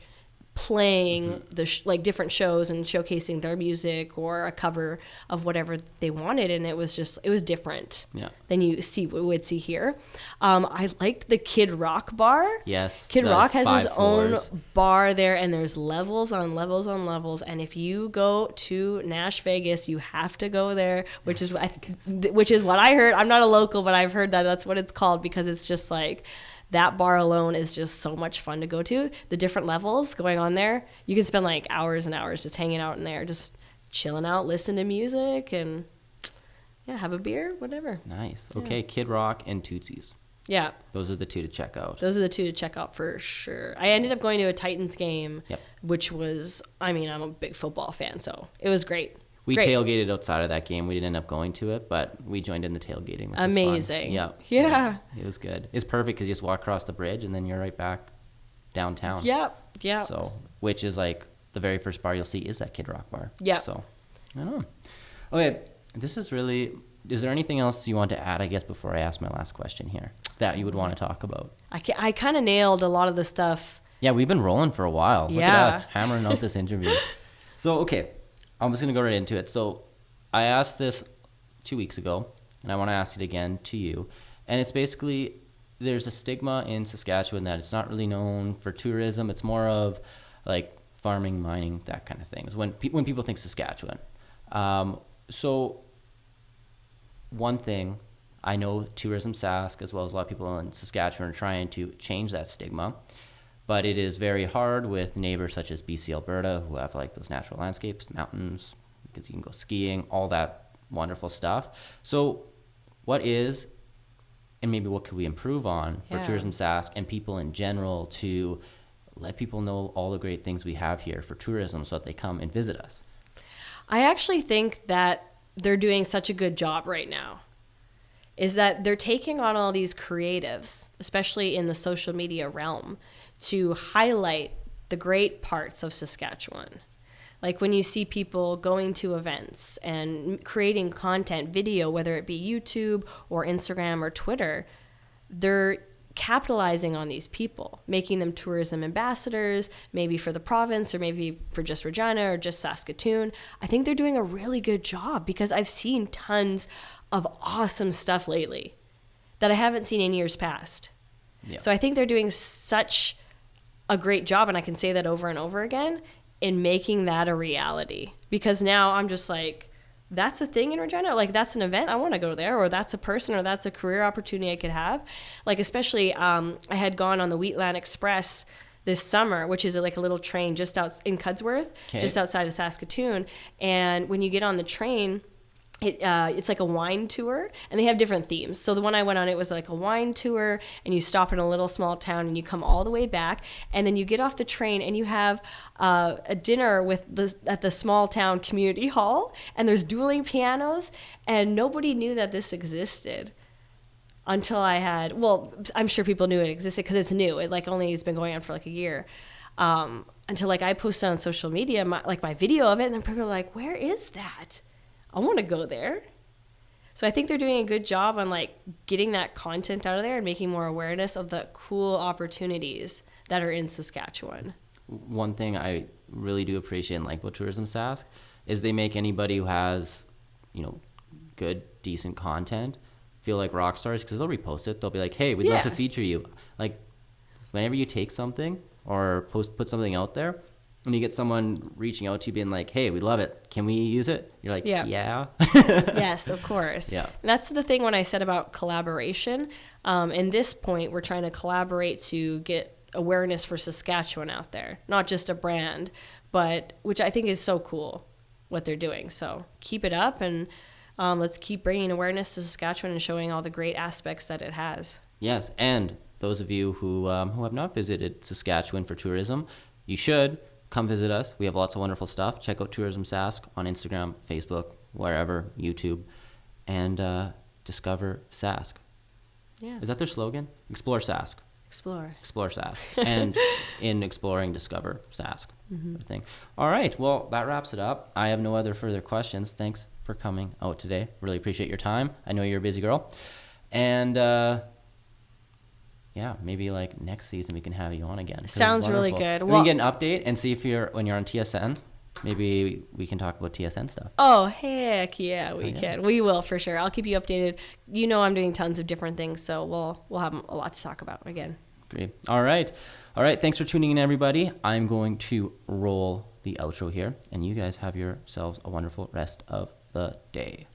playing like different shows and showcasing their music or a cover of whatever they wanted, and it was different than you would see here. I liked the Kid Rock bar. Yes, Kid Rock has his own bar there, and there's levels on levels on levels. And if you go to Nash Vegas, you have to go there, which is what I heard. I'm not a local, but I've heard that's what it's called because it's just like. That bar alone is just so much fun to go to. The different levels going on there. You can spend like hours and hours just hanging out in there, just chilling out, listen to music, and have a beer, whatever. Nice. Okay, Kid Rock and Tootsie's. Yeah. Those are the two to check out. Those are the two to check out for sure. I ended up going to a Titans game, which was, I'm a big football fan, so it was great. We tailgated outside of that game. We didn't end up going to it, but we joined in the tailgating. Which amazing. Was fun. Yeah. It was good. It's perfect because you just walk across the bridge and then you're right back downtown. Yep. So, which is like the very first bar you'll see is that Kid Rock bar. Yeah. So, I don't know. Okay, is there anything else you want to add, I guess, before I ask my last question here that you would want to talk about? I kind of nailed a lot of the stuff. Yeah, we've been rolling for a while. Look at us hammering out this interview. So, okay. I'm just going to go right into it. So I asked this 2 weeks ago, and I want to ask it again to you. And it's basically, there's a stigma in Saskatchewan that it's not really known for tourism. It's more of like farming, mining, that kind of things when people think Saskatchewan. So one thing, I know Tourism Sask, as well as a lot of people in Saskatchewan, are trying to change that stigma. But it is very hard with neighbors such as BC, Alberta, who have like those natural landscapes, mountains, because you can go skiing, all that wonderful stuff. So what is, and maybe what could we improve on for Tourism Sask and people in general to let people know all the great things we have here for tourism so that they come and visit us? I actually think that they're doing such a good job right now. Is that they're taking on all these creatives, especially in the social media realm, to highlight the great parts of Saskatchewan. Like when you see people going to events and creating content, video, whether it be YouTube or Instagram or Twitter, they're capitalizing on these people, making them tourism ambassadors, maybe for the province or maybe for just Regina or just Saskatoon. I think they're doing a really good job because I've seen tons of awesome stuff lately that I haven't seen in years past. Yeah. So I think they're doing such a great job, and I can say that over and over again, in making that a reality. Because now I'm just like, that's a thing in Regina? Like, that's an event, I want to go there, or that's a person, or that's a career opportunity I could have. Like, especially, I had gone on the Wheatland Express this summer, which is like a little train just out in Cudsworth, just outside of Saskatoon. And when you get on the train, it's like a wine tour, and they have different themes. So the one I went on, it was like a wine tour, and you stop in a little small town and you come all the way back, and then you get off the train and you have a dinner at the small town community hall, and there's dueling pianos, and nobody knew that this existed until I'm sure people knew it existed because it's new. It like only has been going on for like a year. until like I posted on social media, my video of it, and then people are like, where is that? I want to go there. So I think they're doing a good job on like getting that content out of there and making more awareness of the cool opportunities that are in Saskatchewan. One thing I really do appreciate in like Tourism Sask is they make anybody who has, good, decent content feel like rock stars, because they'll repost it. They'll be like, hey, we'd love to feature you. Like whenever you take something or put something out there, when you get someone reaching out to you being like, hey, we love it, can we use it? You're like, yeah. Yes, of course. Yeah. And that's the thing when I said about collaboration. In this point, we're trying to collaborate to get awareness for Saskatchewan out there, not just a brand, but which I think is so cool what they're doing. So keep it up, and let's keep bringing awareness to Saskatchewan and showing all the great aspects that it has. Yes, and those of you who have not visited Saskatchewan for tourism, you should come visit us. We have lots of wonderful stuff. Check out Tourism Sask on Instagram, Facebook, wherever, YouTube, and discover Sask. Yeah. Is that their slogan? Explore Sask. Explore Sask. And in exploring, discover Sask. Thing. All right. Well, that wraps it up. I have no other further questions. Thanks for coming out today. Really appreciate your time. I know you're a busy girl. And maybe like next season we can have you on again. Sounds really good. We can get an update and see if when you're on TSN, maybe we can talk about TSN stuff. Oh, heck yeah, we can. We will for sure. I'll keep you updated. I'm doing tons of different things, so we'll have a lot to talk about again. Great. All right. Thanks for tuning in, everybody. I'm going to roll the outro here, and you guys have yourselves a wonderful rest of the day.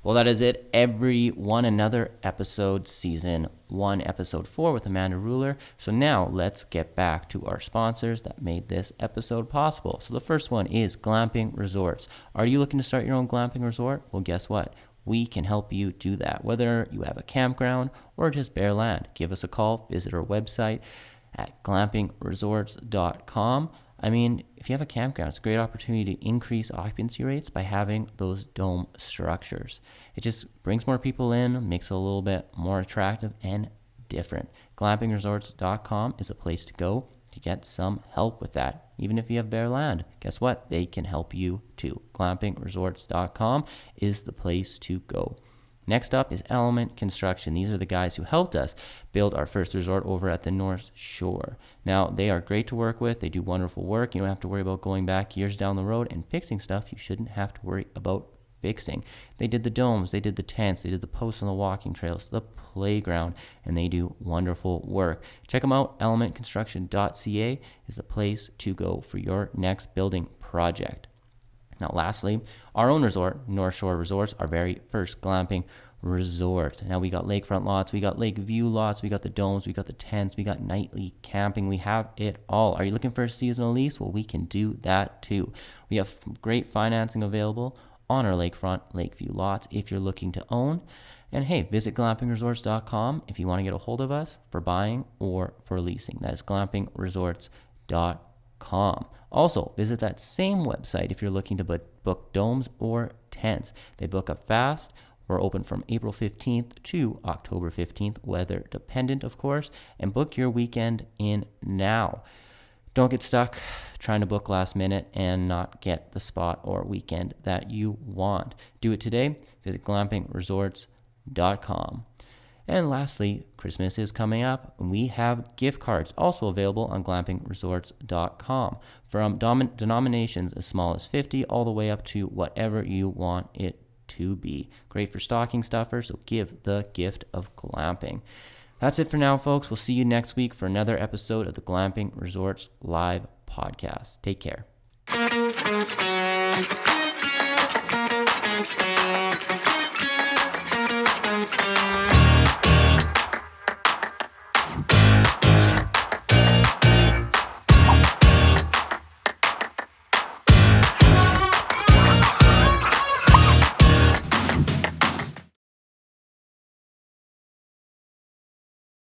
Well, that is it, everyone. Another episode, season 1, episode 4 with Amanda Ruller. So now let's get back to our sponsors that made this episode possible. So the first one is Glamping Resorts. Are you looking to start your own glamping resort? Well, guess what? We can help you do that. Whether you have a campground or just bare land, give us a call. Visit our website at glampingresorts.com. I mean, if you have a campground, it's a great opportunity to increase occupancy rates by having those dome structures. It just brings more people in, makes it a little bit more attractive and different. Glampingresorts.com is a place to go to get some help with that. Even if you have bare land, guess what? They can help you too. Glampingresorts.com is the place to go. Next up is Element Construction. These are the guys who helped us build our first resort over at the North Shore. Now, they are great to work with. They do wonderful work. You don't have to worry about going back years down the road and fixing stuff you shouldn't have to worry about fixing. They did the domes, they did the tents, they did the posts on the walking trails, the playground, and they do wonderful work. Check them out. elementconstruction.ca is the place to go for your next building project. Now, lastly, our own resort, North Shore Resorts, our very first glamping resort. Now, we got lakefront lots, we got lake view lots, we got the domes, we got the tents, we got nightly camping. We have it all. Are you looking for a seasonal lease? Well, we can do that too. We have great financing available on our lakefront, lakeview lots if you're looking to own. And hey, visit glampingresorts.com if you want to get a hold of us for buying or for leasing. That is glampingresorts.com. Also, visit that same website if you're looking to book domes or tents. They book up fast. We're open from April 15th to October 15th, weather dependent, of course, and book your weekend in now. Don't get stuck trying to book last minute and not get the spot or weekend that you want. Do it today. Visit glampingresorts.com. And lastly, Christmas is coming up. We have gift cards also available on glampingresorts.com from denominations as small as 50 all the way up to whatever you want it to be. Great for stocking stuffers, so give the gift of glamping. That's it for now, folks. We'll see you next week for another episode of the Glamping Resorts Live Podcast. Take care.